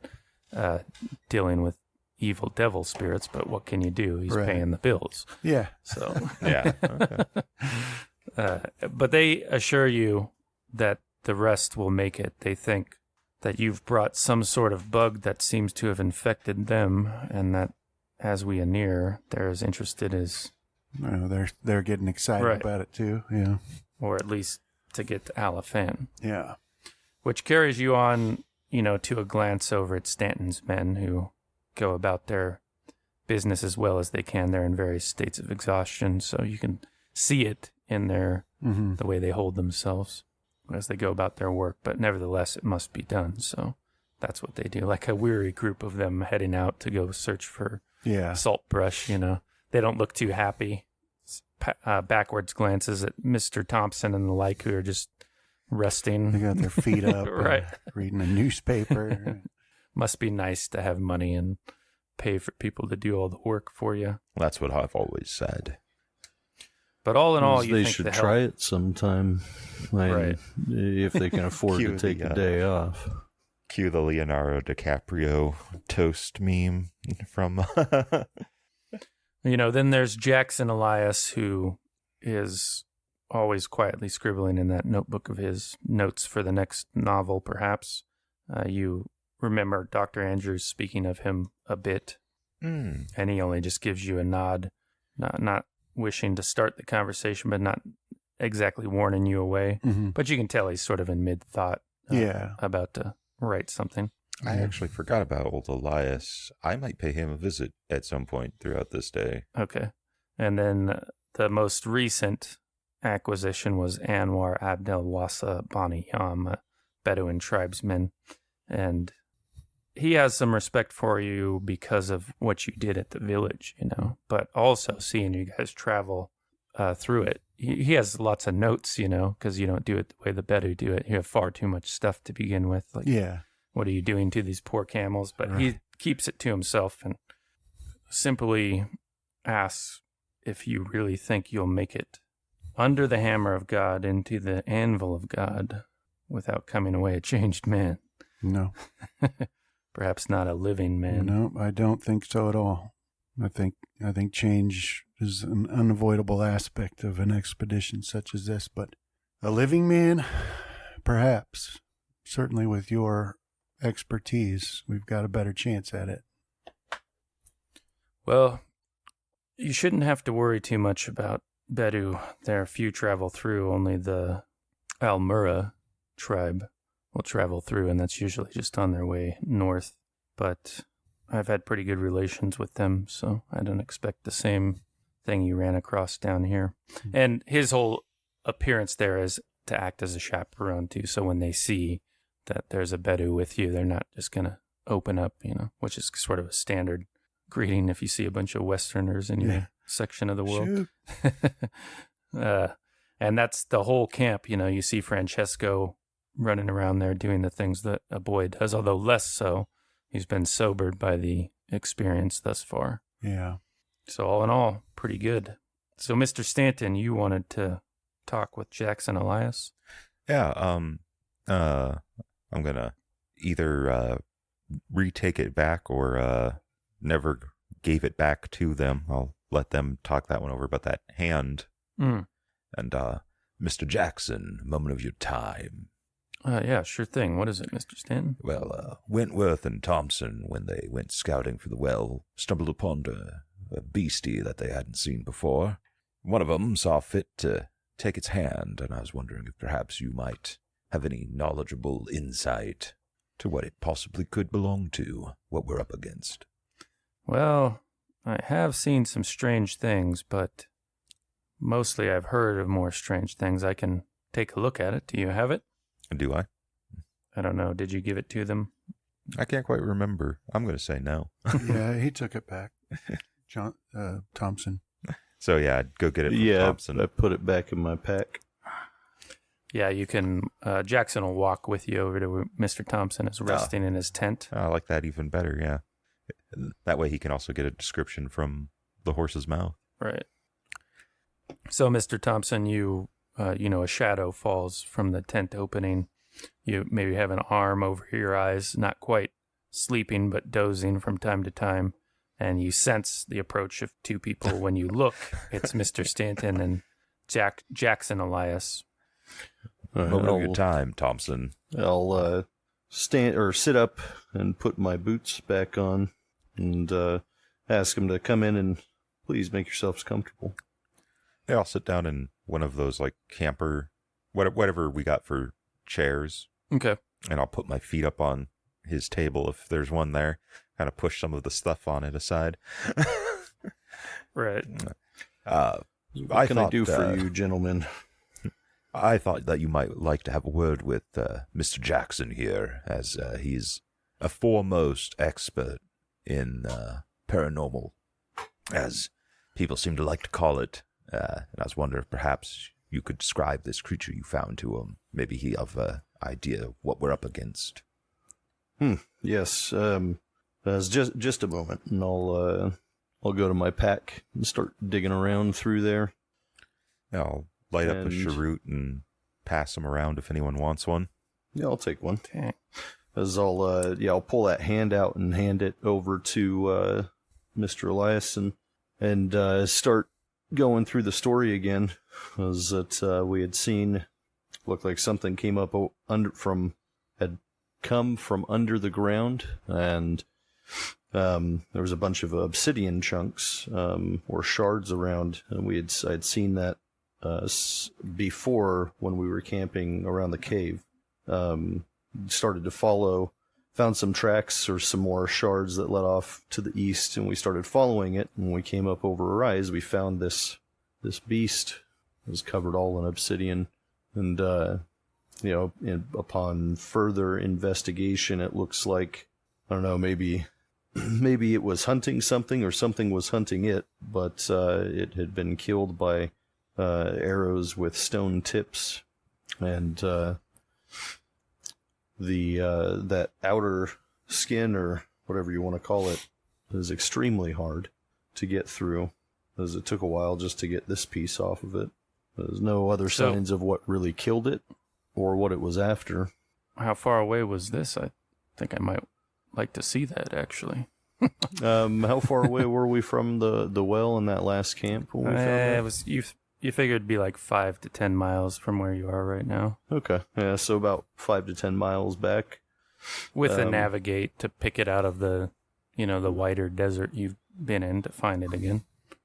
dealing with evil devil spirits, but what can you do? He's paying the bills. Yeah. So, Yeah. Okay. but they assure you that the rest will make it. They think that you've brought some sort of bug that seems to have infected them, and that as we near, they're as interested as... they're getting excited about it too, yeah. Or at least to get to Alafan. Yeah. Which carries you on, to a glance over at Stanton's men who go about their business as well as they can. They're in various states of exhaustion, so you can see it in their Mm-hmm. the way they hold themselves as they go about their work, but nevertheless, it must be done. So that's what they do. Like a weary group of them heading out to go search for Yeah. salt brush, They don't look too happy. Backwards glances at Mr. Thompson and the like, who are just resting. They got their feet up, Right. reading a newspaper. Must be nice to have money and pay for people to do all the work for you. That's what I've always said. But all in all, you they think should the try it sometime, Right. if they can afford to Cue take the, a day off. Cue the Leonardo DiCaprio toast meme from... Then there's Jackson Elias, who is always quietly scribbling in that notebook of his notes for the next novel, perhaps. You remember Dr. Andrews speaking of him a bit, and he only just gives you a nod, not wishing to start the conversation, but not exactly warning you away. Mm-hmm. But you can tell he's sort of in mid-thought about to write something. I actually forgot about old Elias. I might pay him a visit at some point throughout this day. Okay. And then the most recent acquisition was Anwar Abdel Wasa Bani Yam, a Bedouin tribesman. And he has some respect for you because of what you did at the village, but also seeing you guys travel through it. He has lots of notes, because you don't do it the way the Bedou do it. You have far too much stuff to begin with. Like, what are you doing to these poor camels? But he keeps it to himself and simply asks if you really think you'll make it under the hammer of God into the anvil of God without coming away a changed man. No. Perhaps not a living man. No, I don't think so at all. I think change is an unavoidable aspect of an expedition such as this, but a living man, perhaps. Certainly with your expertise, we've got a better chance at it. Well, you shouldn't have to worry too much about Bedou. There are few travel through. Only the Almura tribe will travel through, and that's usually just on their way north. But I've had pretty good relations with them, so I don't expect the same thing you ran across down here. And his whole appearance there is to act as a chaperone, too. So when they see that there's a Bedou with you, they're not just going to open up, which is sort of a standard greeting if you see a bunch of Westerners in your section of the world. And that's the whole camp. You see Francesco running around there doing the things that a boy does, although less so. He's been sobered by the experience thus far. Yeah. So all in all, pretty good. So Mr. Stanton, you wanted to talk with Jackson Elias? Yeah, I'm gonna either retake it back or never gave it back to them. I'll let them talk that one over, but that hand and Mr. Jackson, moment of your time. Yeah, sure thing. What is it, Mr. Stanton? Well, Wentworth and Thompson, when they went scouting for the well, stumbled upon a beastie that they hadn't seen before. One of them saw fit to take its hand, and I was wondering if perhaps you might have any knowledgeable insight to what it possibly could belong to, what we're up against. Well, I have seen some strange things, but mostly I've heard of more strange things. I can take a look at it. Do you have it? Do I? I don't know. Did you give it to them? I can't quite remember. I'm going to say no. Yeah, he took it back. John Thompson. So yeah, I'd go get it from Thompson. I put it back in my pack. Yeah, you can. Jackson will walk with you over to where Mr. Thompson is resting in his tent. I like that even better, yeah. That way he can also get a description from the horse's mouth. Right. So, Mr. Thompson, a shadow falls from the tent opening. You maybe have an arm over your eyes, not quite sleeping, but dozing from time to time. And you sense the approach of two people. When you look, it's Mr. Stanton and Jackson Elias. Moment of your time, Thompson. I'll sit up and put my boots back on and ask him to come in and please make yourselves comfortable. Yeah, I'll sit down in one of those like camper, whatever we got for chairs. Okay. And I'll put my feet up on his table if there's one there. Kind of push some of the stuff on it aside. Right. What can I do for you, gentlemen? I thought that you might like to have a word with Mr. Jackson here, as he's a foremost expert in paranormal, as people seem to like to call it. And I was wondering if perhaps you could describe this creature you found to him. Maybe he have an idea of what we're up against. Yes. Just a moment, and I'll go to my pack and start digging around through there. I'll light up a cheroot and pass them around if anyone wants one. Yeah, I'll take one. Okay. As I'll pull that hand out and hand it over to Mr. Elias and start going through the story again. Was that we had seen, looked like something came up had come from under the ground, and there was a bunch of obsidian chunks or shards around, and I'd seen that before when we were camping around the cave. Started to follow, found some tracks or some more shards that led off to the east, and we started following it. And when we came up over a rise, we found this beast. It was covered all in obsidian, and upon further investigation, it looks like, I don't know, maybe it was hunting something or something was hunting it, but it had been killed by arrows with stone tips, and that outer skin, or whatever you want to call it, is extremely hard to get through, as it took a while just to get this piece off of it. There's no other signs of what really killed it or what it was after. How far away was this? I think I might like to see that, actually. How far away were we from the well in that last camp when we found it? It was you figured it'd be like 5 to 10 miles from where you are right now. Okay, yeah, so about 5 to 10 miles back. With a navigate to pick it out of the wider desert you've been in to find it again.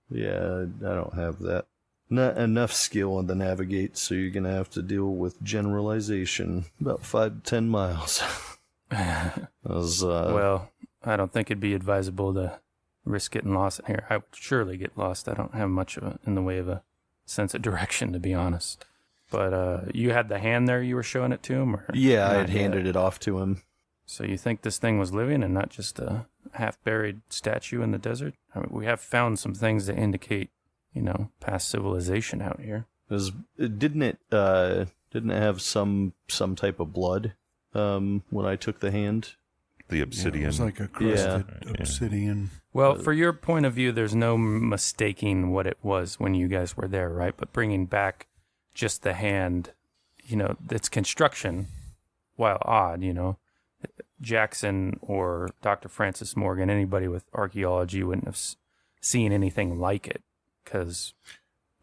Yeah, I don't have that. Not enough skill in the navigate, so you're going to have to deal with generalization. About 5 to 10 miles. Well, I don't think it'd be advisable to risk getting lost here. I would surely get lost. I don't have much in the way of a sense of direction, to be honest. But you had the hand there you were showing it to him? Or yeah, I had handed it off to him. So you think this thing was living and not just a half-buried statue in the desert? I mean, we have found some things that indicate, past civilization out here. Didn't it have some type of blood when I took the hand? The obsidian. Yeah, it was like a crusted obsidian. Well, for your point of view, there's no mistaking what it was when you guys were there, right? But bringing back just the hand, its construction, while odd, Jackson or Dr. Francis Morgan, anybody with archaeology wouldn't have seen anything like it, because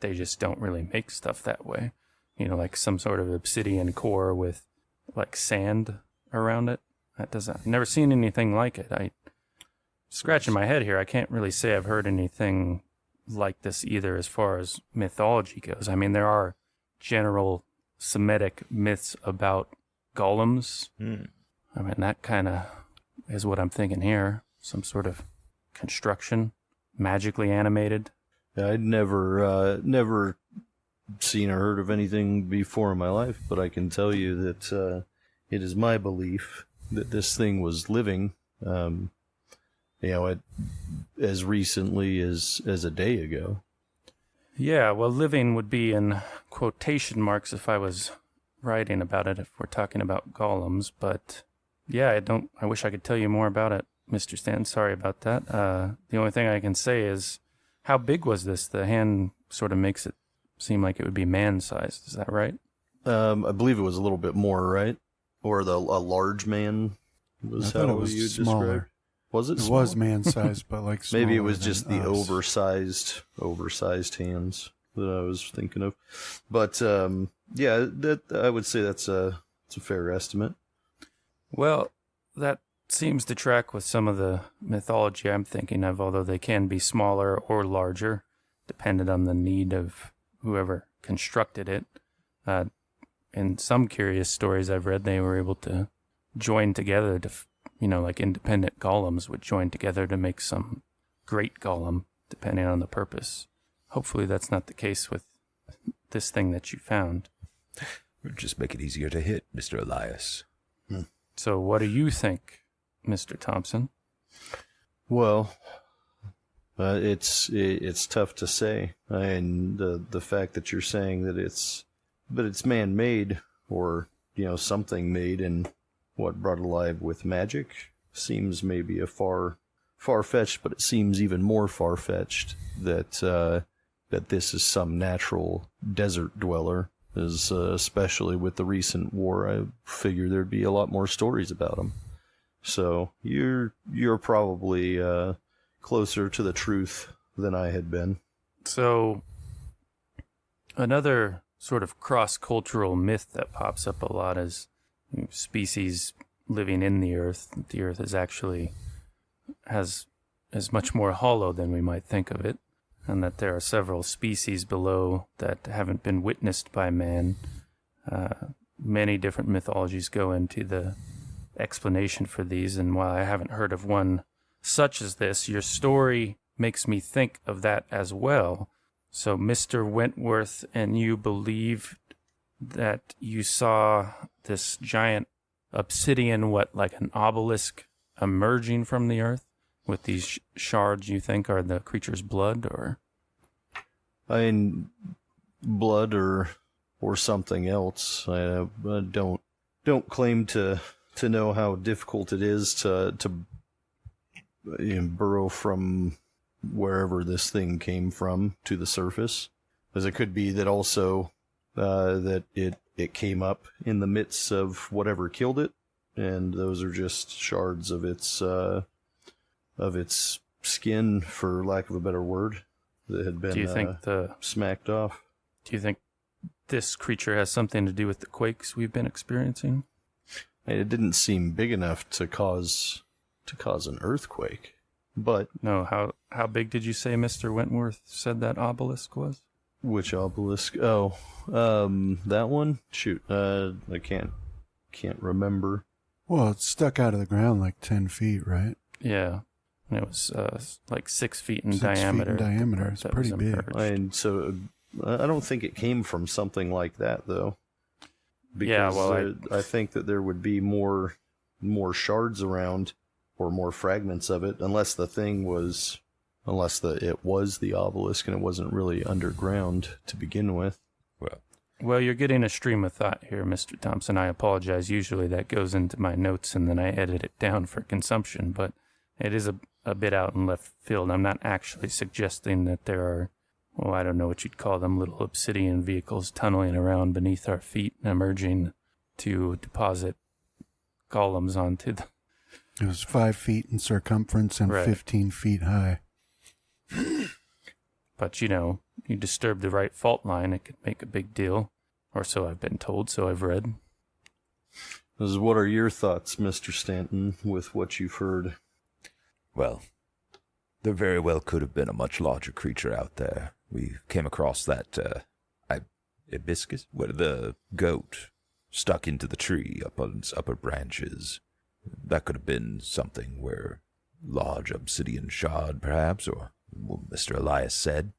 they just don't really make stuff that way. Like some sort of obsidian core with like sand around it. I've never seen anything like it. I scratching my head here. I can't really say I've heard anything like this either as far as mythology goes. I mean, there are general Semitic myths about golems. I mean, that kind of is what I'm thinking here. Some sort of construction, magically animated. Yeah, I'd never seen or heard of anything before in my life, but I can tell you that it is my belief that this thing was living, as recently as a day ago. Yeah, well, living would be in quotation marks if I was writing about it, if we're talking about golems, but yeah, I wish I could tell you more about it, Mr. Stanton. Sorry about that. The only thing I can say is, how big was this? The hand sort of makes it seem like it would be man-sized. Is that right? I believe it was a little bit more, right? Or a large man was I thought how it was you smaller. described. Was it? It smaller? was man-sized, but like maybe it smaller was just than the us. oversized hands that I was thinking of. But yeah, that I would say it's a fair estimate. Well, that seems to track with some of the mythology I'm thinking of, although they can be smaller or larger, dependent on the need of whoever constructed it. In some curious stories I've read, they were able to join together to, like independent golems would join together to make some great golem, depending on the purpose. hopefully that's not the case with this thing that you found. Just make it easier to hit, Mr. Elias. So what do you think, Mr. Thompson? Well, it's tough to say, and the fact that you're saying that it's man-made, or something made and brought alive with magic, seems maybe a far-fetched, but it seems even more far-fetched that this is some natural desert dweller. Especially with the recent war, I figure there'd be a lot more stories about him. So you're probably closer to the truth than I had been. So another sort of cross-cultural myth that pops up a lot is species living in the Earth. The Earth is much more hollow than we might think of it, and that there are several species below that haven't been witnessed by man. Many different mythologies go into the explanation for these, and while I haven't heard of one such as this, your story makes me think of that as well. So Mr. Wentworth and you believed that you saw this giant obsidian, like an obelisk, emerging from the earth with these shards you think are the creature's blood, or? I mean, blood or something else. I don't claim to know how difficult it is to burrow from wherever this thing came from to the surface, as it could be that also that it came up in the midst of whatever killed it, and those are just shards of its skin, for lack of a better word, that had been smacked off. Do you think this creature has something to do with the quakes we've been experiencing? It didn't seem big enough to cause an earthquake, but no. How big did you say Mr. Wentworth said that obelisk was? Which obelisk? Oh, that one. Shoot, I can't remember. Well, it's stuck out of the ground like 10 feet, right? Yeah. And it was like 6 feet in 6 diameter. feet in diameter. It's pretty big. And so I don't think it came from something like that, though. Because yeah, well, I think that there would be more shards around, or more fragments of it, unless it was the obelisk and it wasn't really underground to begin with. Well, you're getting a stream of thought here, Mr. Thompson. I apologize. Usually that goes into my notes and then I edit it down for consumption, but it is a bit out in left field. I'm not actually suggesting that there are, well, I don't know what you'd call them, little obsidian vehicles tunneling around beneath our feet and emerging to deposit columns onto the... It was 5 feet in circumference and Right. 15 feet high. But, you disturb the right fault line, it could make a big deal. Or so I've been told, so I've read. What are your thoughts, Mr. Stanton, with what you've heard? Well, there very well could have been a much larger creature out there. We came across that, hibiscus? The goat stuck into the tree up on its upper branches. That could have been something where large obsidian shard, perhaps, or what Mr. Elias said,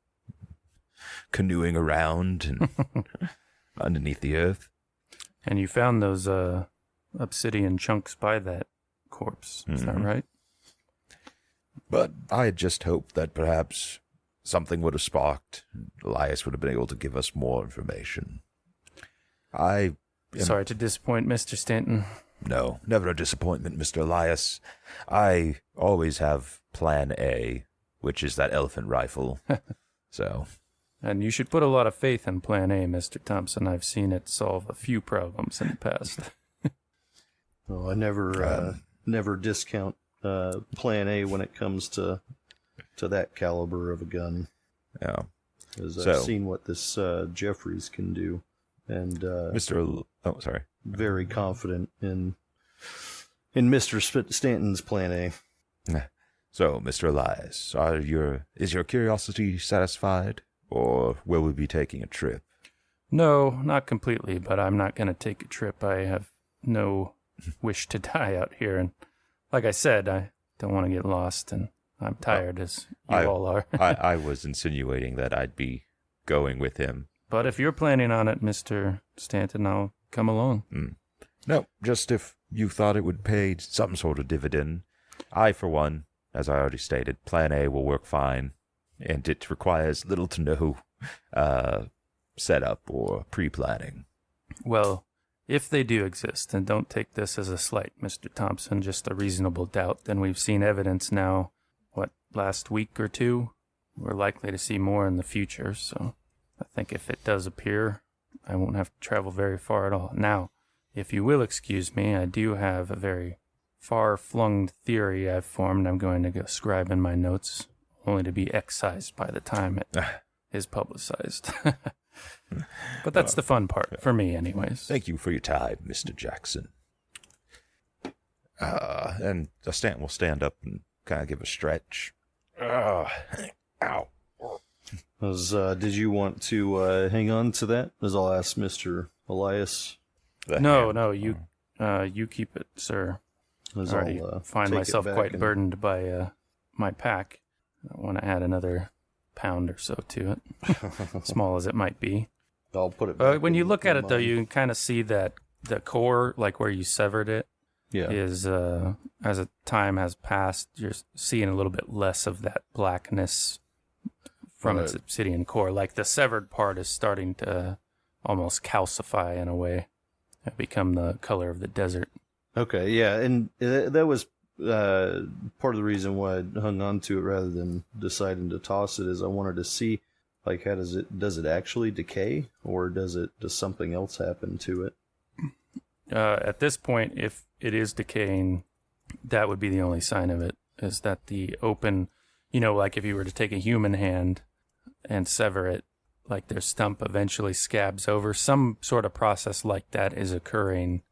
canoeing around and underneath the earth. And you found those obsidian chunks by that corpse, is that right? But I had just hoped that perhaps something would have sparked. Elias would have been able to give us more information. Sorry to disappoint, Mr. Stanton. No, never a disappointment, Mr. Elias. I always have Plan A, which is that elephant rifle. So. And you should put a lot of faith in Plan A, Mr. Thompson. I've seen it solve a few problems in the past. Well, I never discount Plan A when it comes to that caliber of a gun. Yeah. Because I've seen what this Jeffries can do, and very confident in Mr. Stanton's Plan A. So, Mr. Elias, is your curiosity satisfied, or will we be taking a trip? No, not completely, but I'm not going to take a trip. I have no wish to die out here, and like I said, I don't want to get lost, and I'm tired, as you all are. I was insinuating that I'd be going with him. But if you're planning on it, Mr. Stanton, I'll come along. No, just if you thought it would pay some sort of dividend. I, for one, as I already stated, Plan A will work fine, and it requires little to no setup or pre-planning. Well, if they do exist, and don't take this as a slight, Mr. Thompson, just a reasonable doubt, then we've seen evidence now, last week or two? We're likely to see more in the future, so I think if it does appear, I won't have to travel very far at all. Now, if you will excuse me, I do have a very far-flung theory I've formed. I'm going to go scribe in my notes, only to be excised by the time it is publicized. But that's the fun part, for me anyways. Thank you for your time, Mr. Jackson. And Stanton will stand up and kind of give a stretch. Ow. Did you want to hang on to that? As I'll ask Mr. Elias. No, you keep it, sir. As I already find myself quite burdened by my pack. I want to add another pound or so to it, small as it might be. I'll put it back. When you look at it, though, you can kind of see that the core, like where you severed it, is as the time has passed, you're seeing a little bit less of that blackness from its obsidian core. Like the severed part is starting to almost calcify in a way, and become the color of the desert. Okay, yeah, and that was part of the reason why I hung on to it rather than deciding to toss it. Is I wanted to see, like, how does it actually decay, or does something else happen to it? At this point, if it is decaying, that would be the only sign of it, is that the open, like if you were to take a human hand and sever it, like their stump eventually scabs over. Some sort of process like that is occurring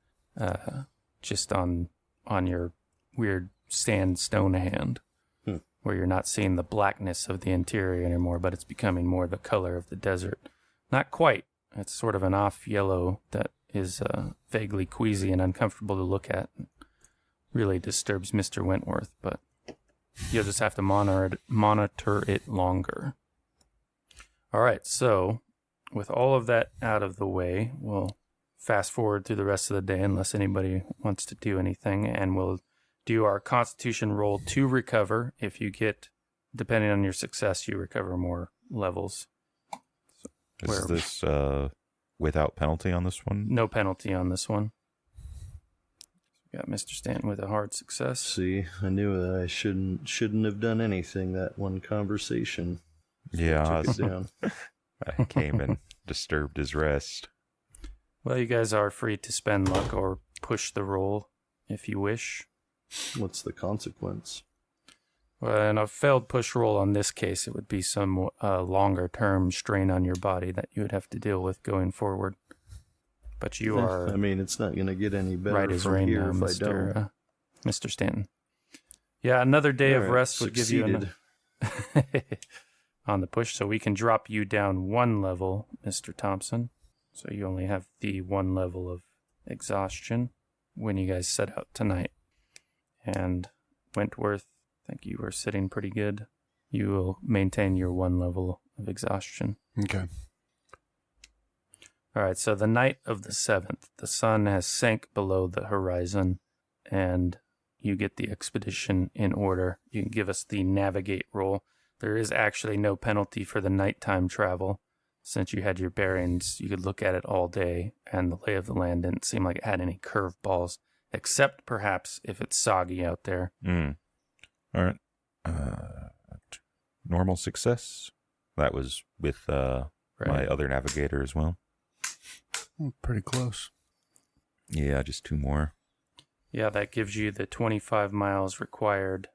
just on your weird sandstone hand, where you're not seeing the blackness of the interior anymore, but it's becoming more the color of the desert. Not quite. It's sort of an off yellow that is vaguely queasy and uncomfortable to look at. Really disturbs Mr. Wentworth, but you'll just have to monitor it longer. All right, so with all of that out of the way, we'll fast forward through the rest of the day unless anybody wants to do anything, and we'll do our Constitution roll to recover. If you get, depending on your success, you recover more levels. Is this without penalty on this one? No penalty on this one. We got Mr. Stanton with a hard success. See, I knew that I shouldn't have done anything that one conversation. Yeah, Took it down. I came and disturbed his rest. Well, you guys are free to spend luck or push the roll if you wish. What's the consequence? Well, in a failed push roll on this case, it would be some longer-term strain on your body that you would have to deal with going forward. But you are... I mean, it's not going to get any better right as from rain here now, if I don't. Mr. Stanton. Yeah, another day of rest would give you on the push, so we can drop you down one level, Mr. Thompson. So you only have the one level of exhaustion when you guys set out tonight. And Wentworth, I think you were sitting pretty good. You will maintain your one level of exhaustion. Okay. All right, so the night of the 7th, the sun has sank below the horizon, and you get the expedition in order. You can give us the navigate roll. There is actually no penalty for the nighttime travel. Since you had your bearings, you could look at it all day, and the lay of the land didn't seem like it had any curveballs, except perhaps if it's soggy out there. All right. Normal success. That was with my other navigator as well. Pretty close. Yeah, just 2 more. Yeah, that gives you the 25 miles required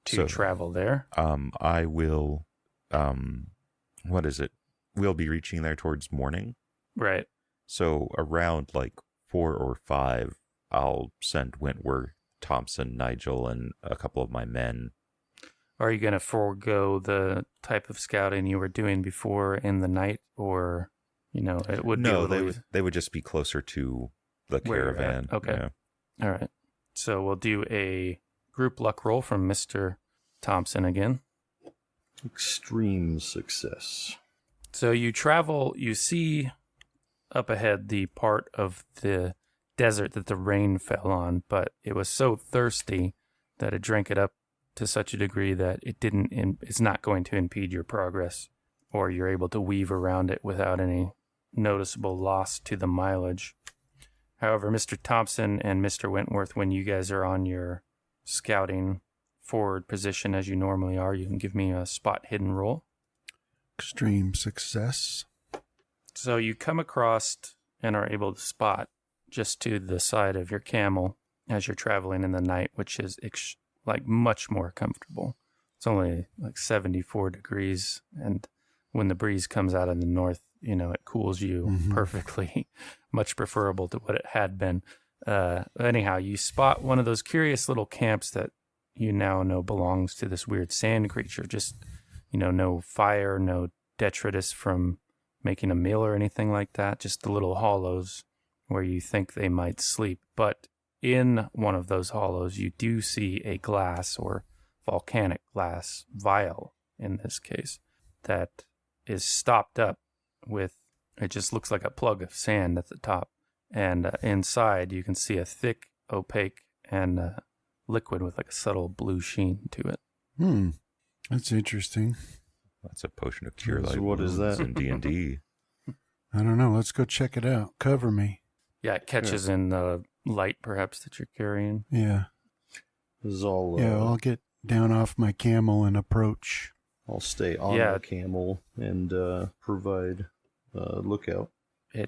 to travel there. I will, what is it? We'll be reaching there towards morning. Right. So around like 4 or 5, I'll send Wentworth, Thompson, Nigel, and a couple of my men. Are you going to forego the type of scouting you were doing before in the night, or, it would no, be they would just be closer to the caravan. Okay. Yeah. All right. So we'll do a group luck roll from Mr. Thompson again. Extreme success. So you travel, you see up ahead the part of the desert that the rain fell on, but it was so thirsty that it drank it up to such a degree that it's not going to impede your progress, or you're able to weave around it without any noticeable loss to the mileage. However, Mr. Thompson and Mr. Wentworth, when you guys are on your scouting forward position as you normally are, you can give me a spot hidden roll. Extreme success. So you come across and are able to spot just to the side of your camel as you're traveling in the night, which is much more comfortable. It's only like 74 degrees, and when the breeze comes out of the north, it cools you perfectly, much preferable to what it had been. Anyhow, you spot one of those curious little camps that you now know belongs to this weird sand creature. Just, no fire, no detritus from making a meal or anything like that. Just the little hollows where you think they might sleep. But in one of those hollows, you do see a glass, or volcanic glass vial in this case, that is stopped up with, it just looks like a plug of sand at the top. And inside you can see a thick, opaque, and liquid with like a subtle blue sheen to it. That's interesting. That's a potion of cure light. So what is that? In D&D. I don't know. Let's go check it out. Cover me. Yeah, it catches in the light perhaps that you're carrying. Yeah. This is all. I'll get down off my camel and approach. I'll stay on the camel and provide lookout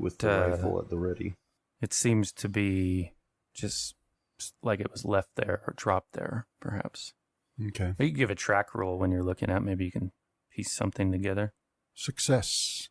with the rifle at the ready. It seems to be just like it was left there or dropped there, perhaps. Okay. But you can give a track roll when you're looking at. Maybe you can piece something together. Success.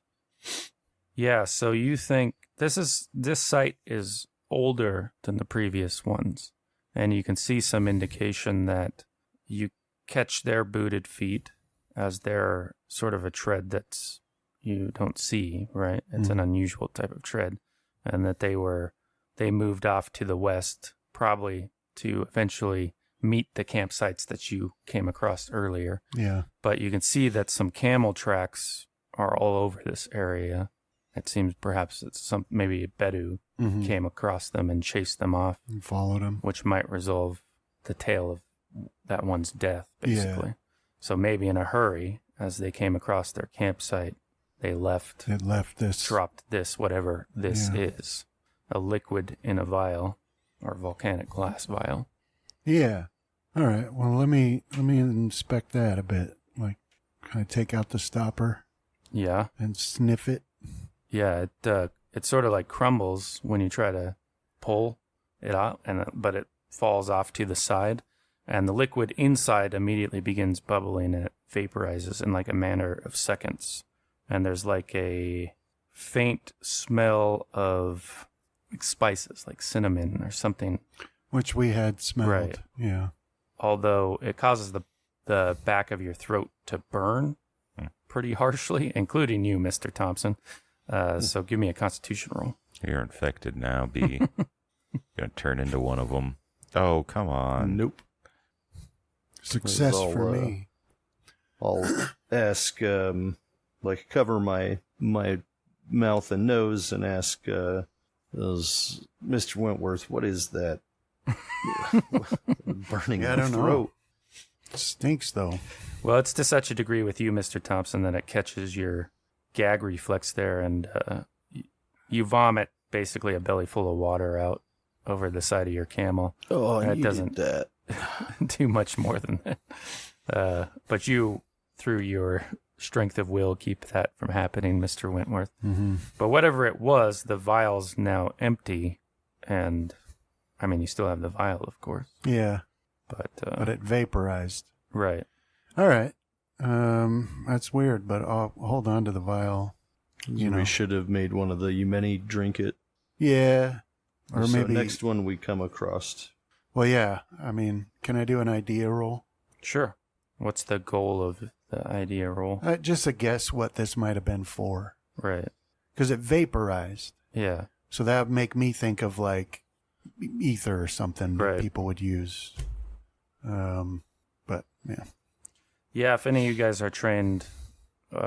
Yeah, so you think this site is older than the previous ones, and you can see some indication that you catch their booted feet as they're sort of a tread that's you don't see, right? It's an unusual type of tread, and that they moved off to the west, probably to eventually meet the campsites that you came across earlier. Yeah. But you can see that some camel tracks are all over this area. It seems perhaps it's maybe a Bedu came across them and chased them off. And followed them. Which might resolve the tale of that one's death, basically. Yeah. So maybe in a hurry, as they came across their campsite, they left. It left this. Dropped this, whatever this is. A liquid in a vial, or volcanic glass vial. Yeah. All right. Well, let me inspect that a bit. Like, kind of take out the stopper. Yeah. And sniff it. Yeah, it sort of like crumbles when you try to pull it out, but it falls off to the side, and the liquid inside immediately begins bubbling, and it vaporizes in like a matter of seconds. And there's like a faint smell of like spices, like cinnamon or something. Which we had smelled. Right. Yeah. Although it causes the back of your throat to burn pretty harshly, including you, Mr. Thompson. So give me a constitution roll. You're infected now, B. Gonna turn into one of them. Oh, come on. Nope. Success for me. I'll ask, cover my mouth and nose and ask, Mr. Wentworth, what is that? Burning I my don't throat. know. It stinks, though. Well, it's to such a degree with you, Mr. Thompson, that it catches your gag reflex there, and you vomit basically a belly full of water out over the side of your camel. Oh, and you did that. do much more than that. But you, through your strength of will, keep that from happening, Mr. Wentworth. Mm-hmm. But whatever it was, the vial's now empty, and I mean, you still have the vial, of course. Yeah. But it vaporized. Right. All right. That's weird, but I'll hold on to the vial. We should have made one of the Yemeni drink it. Yeah. Or So maybe next one we come across. Well, yeah. I mean, can I do an idea roll? Sure. What's the goal of the idea roll? Just a guess what this might have been for. Right. Because it vaporized. Yeah. So that would make me think of like ether or something right. that people would use. But yeah. Yeah, if any of you guys are trained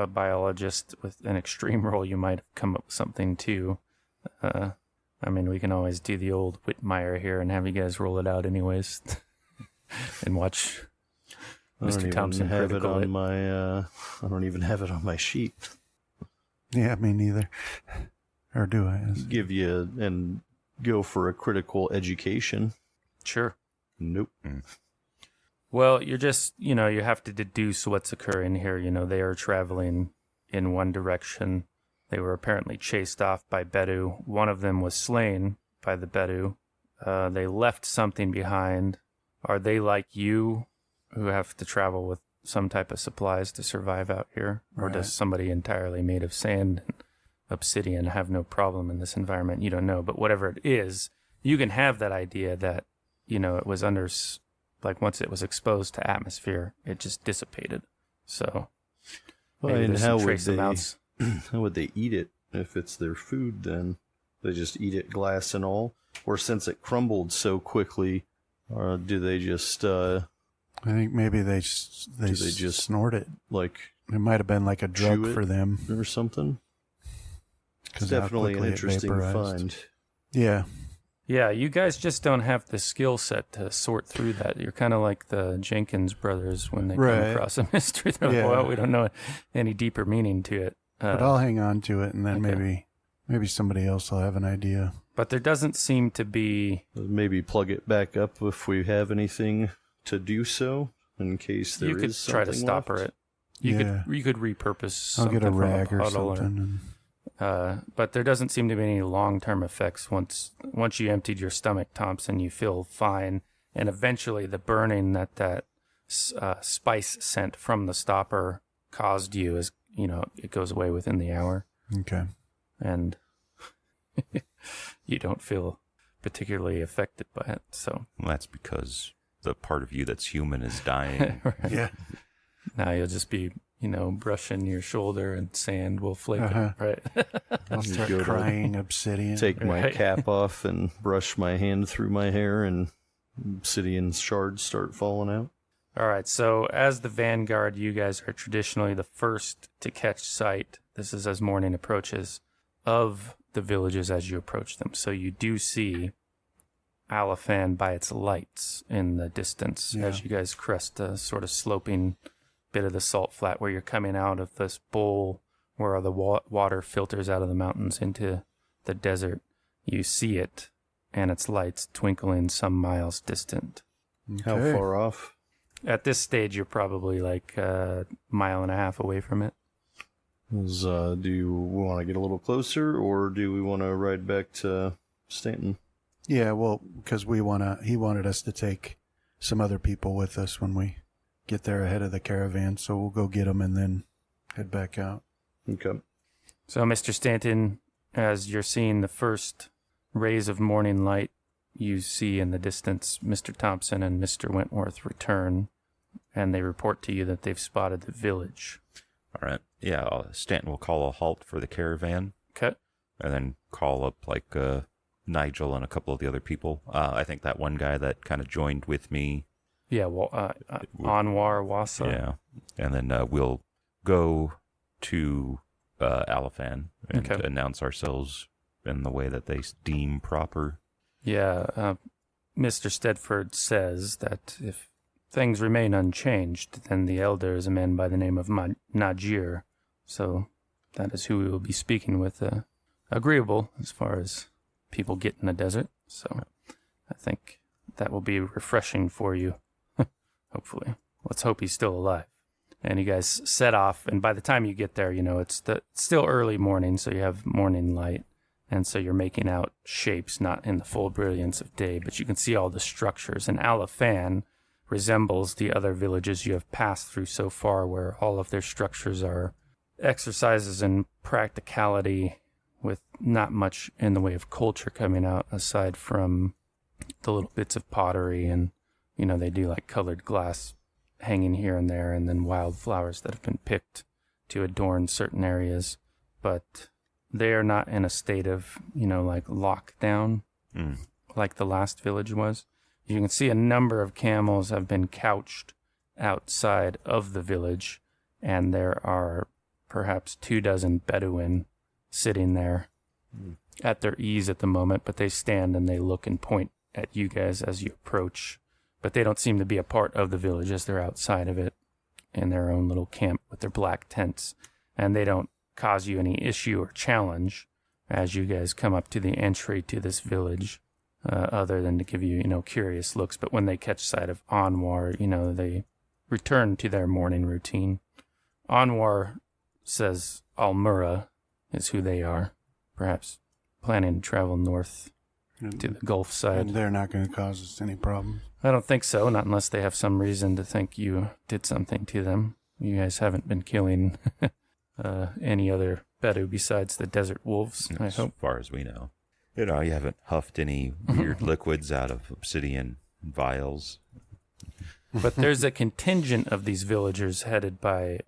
biologists with an extreme role, you might have come up with something too. I mean, we can always do the old Whitmire here and have you guys roll it out anyways. And watch Mr. Thompson critical it. I don't even have it on my sheet. Yeah, me neither. Or do I? Give you and go for a critical education. Sure. Nope. Well, you're just, you have to deduce what's occurring here. They are traveling in one direction. They were apparently chased off by Bedu. One of them was slain by the Bedu. They left something behind. Are they like you, who have to travel with some type of supplies to survive out here? Or does somebody entirely made of sand and obsidian have no problem in this environment? You don't know. But whatever it is, you can have that idea that, it was under... Like, once it was exposed to atmosphere, it just dissipated. So, and how would they eat it if it's their food then? They just eat it glass and all? Or since it crumbled so quickly, do they just... I think maybe they just snort it. Like, it might have been like a drug for them. Or something. It's definitely an interesting find. Yeah. Yeah, you guys just don't have the skill set to sort through that. You're kind of like the Jenkins brothers when they come across a mystery. They're like, well, we don't know any deeper meaning to it. But I'll hang on to it, and then maybe somebody else will have an idea. But there doesn't seem to be... Maybe plug it back up if we have anything to do so, in case there is something You could try to stop her. You could repurpose something. I'll get a rag from a or something. But there doesn't seem to be any long-term effects. Once you emptied your stomach, Thompson, you feel fine. And eventually the burning that spice scent from the stopper caused you is, it goes away within the hour. Okay. And you don't feel particularly affected by it. So well, that's because the part of you that's human is dying. Right. Yeah. Now you'll just be... brushing your shoulder and sand will flake it, right? I'll start crying obsidian. Take my cap off and brush my hand through my hair, and obsidian shards start falling out. All right, so as the vanguard, you guys are traditionally the first to catch sight, this is as morning approaches, of the villages as you approach them. So you do see Alafan by its lights in the distance as you guys crest a sort of sloping bit of the salt flat where you're coming out of this bowl where the water filters out of the mountains into the desert. You see it and its lights twinkling some miles distant. Okay. How far off? At this stage, you're probably like a mile and a half away from it. Do you want to get a little closer, or do we want to ride back to Stanton? Yeah, well, because he wanted us to take some other people with us when we get there ahead of the caravan, so we'll go get them and then head back out. Okay. So, Mr. Stanton, as you're seeing the first rays of morning light, you see in the distance Mr. Thompson and Mr. Wentworth return, and they report to you that they've spotted the village. All right. Yeah, Stanton will call a halt for the caravan. Okay. And then call up, Nigel and a couple of the other people. I think that one guy that kind of joined with me. Yeah, well, Anwar Wasa. Yeah, and then we'll go to Alafan and announce ourselves in the way that they deem proper. Yeah, Mr. Stedford says that if things remain unchanged, then the elder is a man by the name of Najir. So that is who we will be speaking with. Agreeable as far as people get in the desert. So I think that will be refreshing for you. Hopefully. Let's hope he's still alive. And you guys set off, and by the time you get there, it's still early morning, so you have morning light. And so you're making out shapes, not in the full brilliance of day, but you can see all the structures. And Alafan resembles the other villages you have passed through so far, where all of their structures are exercises in practicality with not much in the way of culture coming out, aside from the little bits of pottery and they do like colored glass hanging here and there, and then wildflowers that have been picked to adorn certain areas. But they are not in a state of, lockdown like the last village was. You can see a number of camels have been couched outside of the village, and there are perhaps 24 Bedouin sitting there at their ease at the moment, but they stand and they look and point at you guys as you approach. But they don't seem to be a part of the village, as they're outside of it in their own little camp with their black tents. And they don't cause you any issue or challenge as you guys come up to the entry to this village, other than to give you, curious looks. But when they catch sight of Anwar, they return to their morning routine. Anwar says Almura is who they are, perhaps planning to travel north to the Gulf side. And they're not going to cause us any problems. I don't think so, not unless they have some reason to think you did something to them. You guys haven't been killing any other Bedu besides the desert wolves, I hope. As far as we know. You haven't huffed any weird liquids out of obsidian vials. But there's a contingent of these villagers headed by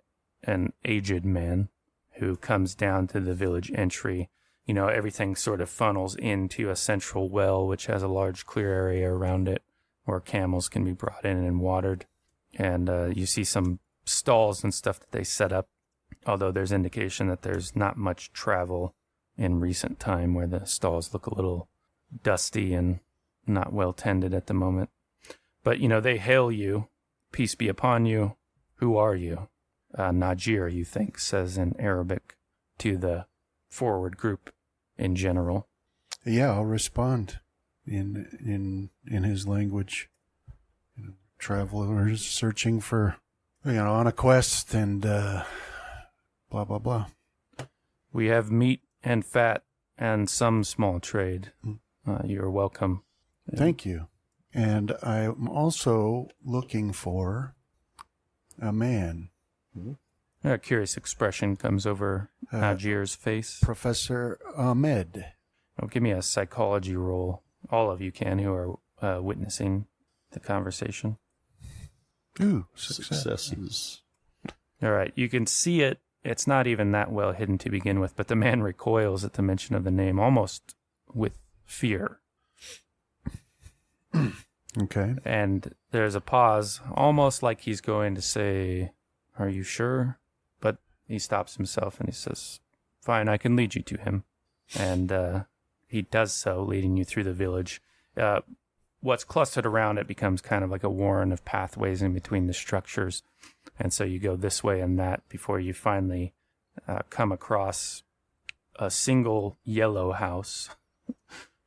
an aged man who comes down to the village entry. Everything sort of funnels into a central well, which has a large clear area around it where camels can be brought in and watered. And you see some stalls and stuff that they set up, although there's indication that there's not much travel in recent time, where the stalls look a little dusty and not well tended at the moment. But, they hail you. Peace be upon you. Who are you? Najir, you think, says in Arabic to the forward group in general. Yeah, I'll respond in his language. Travelers searching for, on a quest and blah, blah, blah. We have meat and fat and some small trade. You're welcome. Thank you. And I'm also looking for a man. A curious expression comes over Najir's face. Professor Ahmed. Oh, give me a psychology roll. All of you can, who are witnessing the conversation. Ooh, Successes. All right, you can see it. It's not even that well hidden to begin with, but the man recoils at the mention of the name, almost with fear. Okay. And there's a pause, almost like he's going to say, "Are you sure?" But he stops himself and he says, "Fine, I can lead you to him." And he does so, leading you through the village. What's clustered around it becomes kind of like a warren of pathways in between the structures. And so you go this way and that before you finally come across a single yellow house,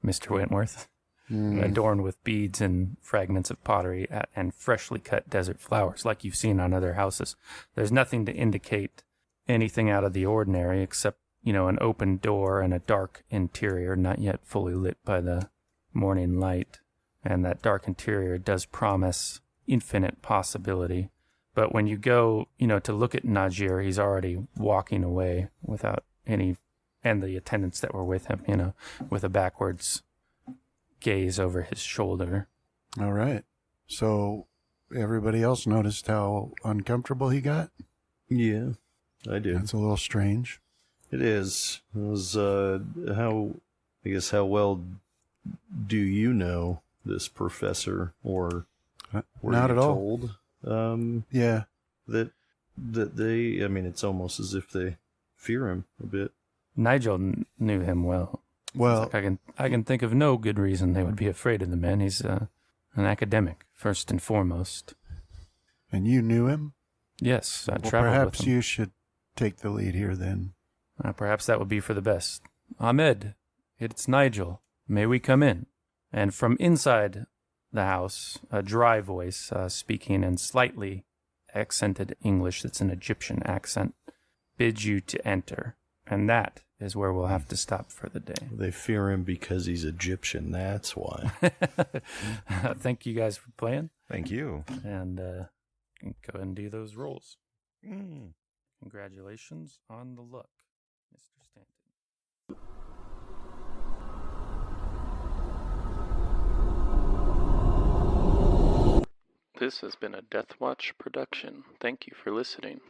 Mr. Wentworth, adorned with beads and fragments of pottery and freshly cut desert flowers like you've seen on other houses. There's nothing to indicate anything out of the ordinary except, an open door and a dark interior, not yet fully lit by the morning light. And that dark interior does promise infinite possibility. But when you go, to look at Najir, he's already walking away without any, and the attendants that were with him, with a backwards gaze over his shoulder. All right. So everybody else noticed how uncomfortable he got? Yeah, I did. That's a little strange. It is. It was, how well do you know this professor, or were not you at all. Told, yeah. that they, it's almost as if they fear him a bit. Nigel knew him well. Well, like, I can think of no good reason they would be afraid of the man. He's an academic, first and foremost. And you knew him? Yes, I well, traveled perhaps with him. you should take the lead here then. Perhaps that would be for the best. Ahmed, it's Nigel. May we come in? And from inside the house, a dry voice speaking in slightly accented English that's an Egyptian accent bids you to enter. And that is where we'll have to stop for the day. They fear him because he's Egyptian, that's why. Thank you guys for playing. Thank you. And go ahead and do those rolls. Congratulations on the luck, Mr. Stanton. This has been a Deathwatch production. Thank you for listening.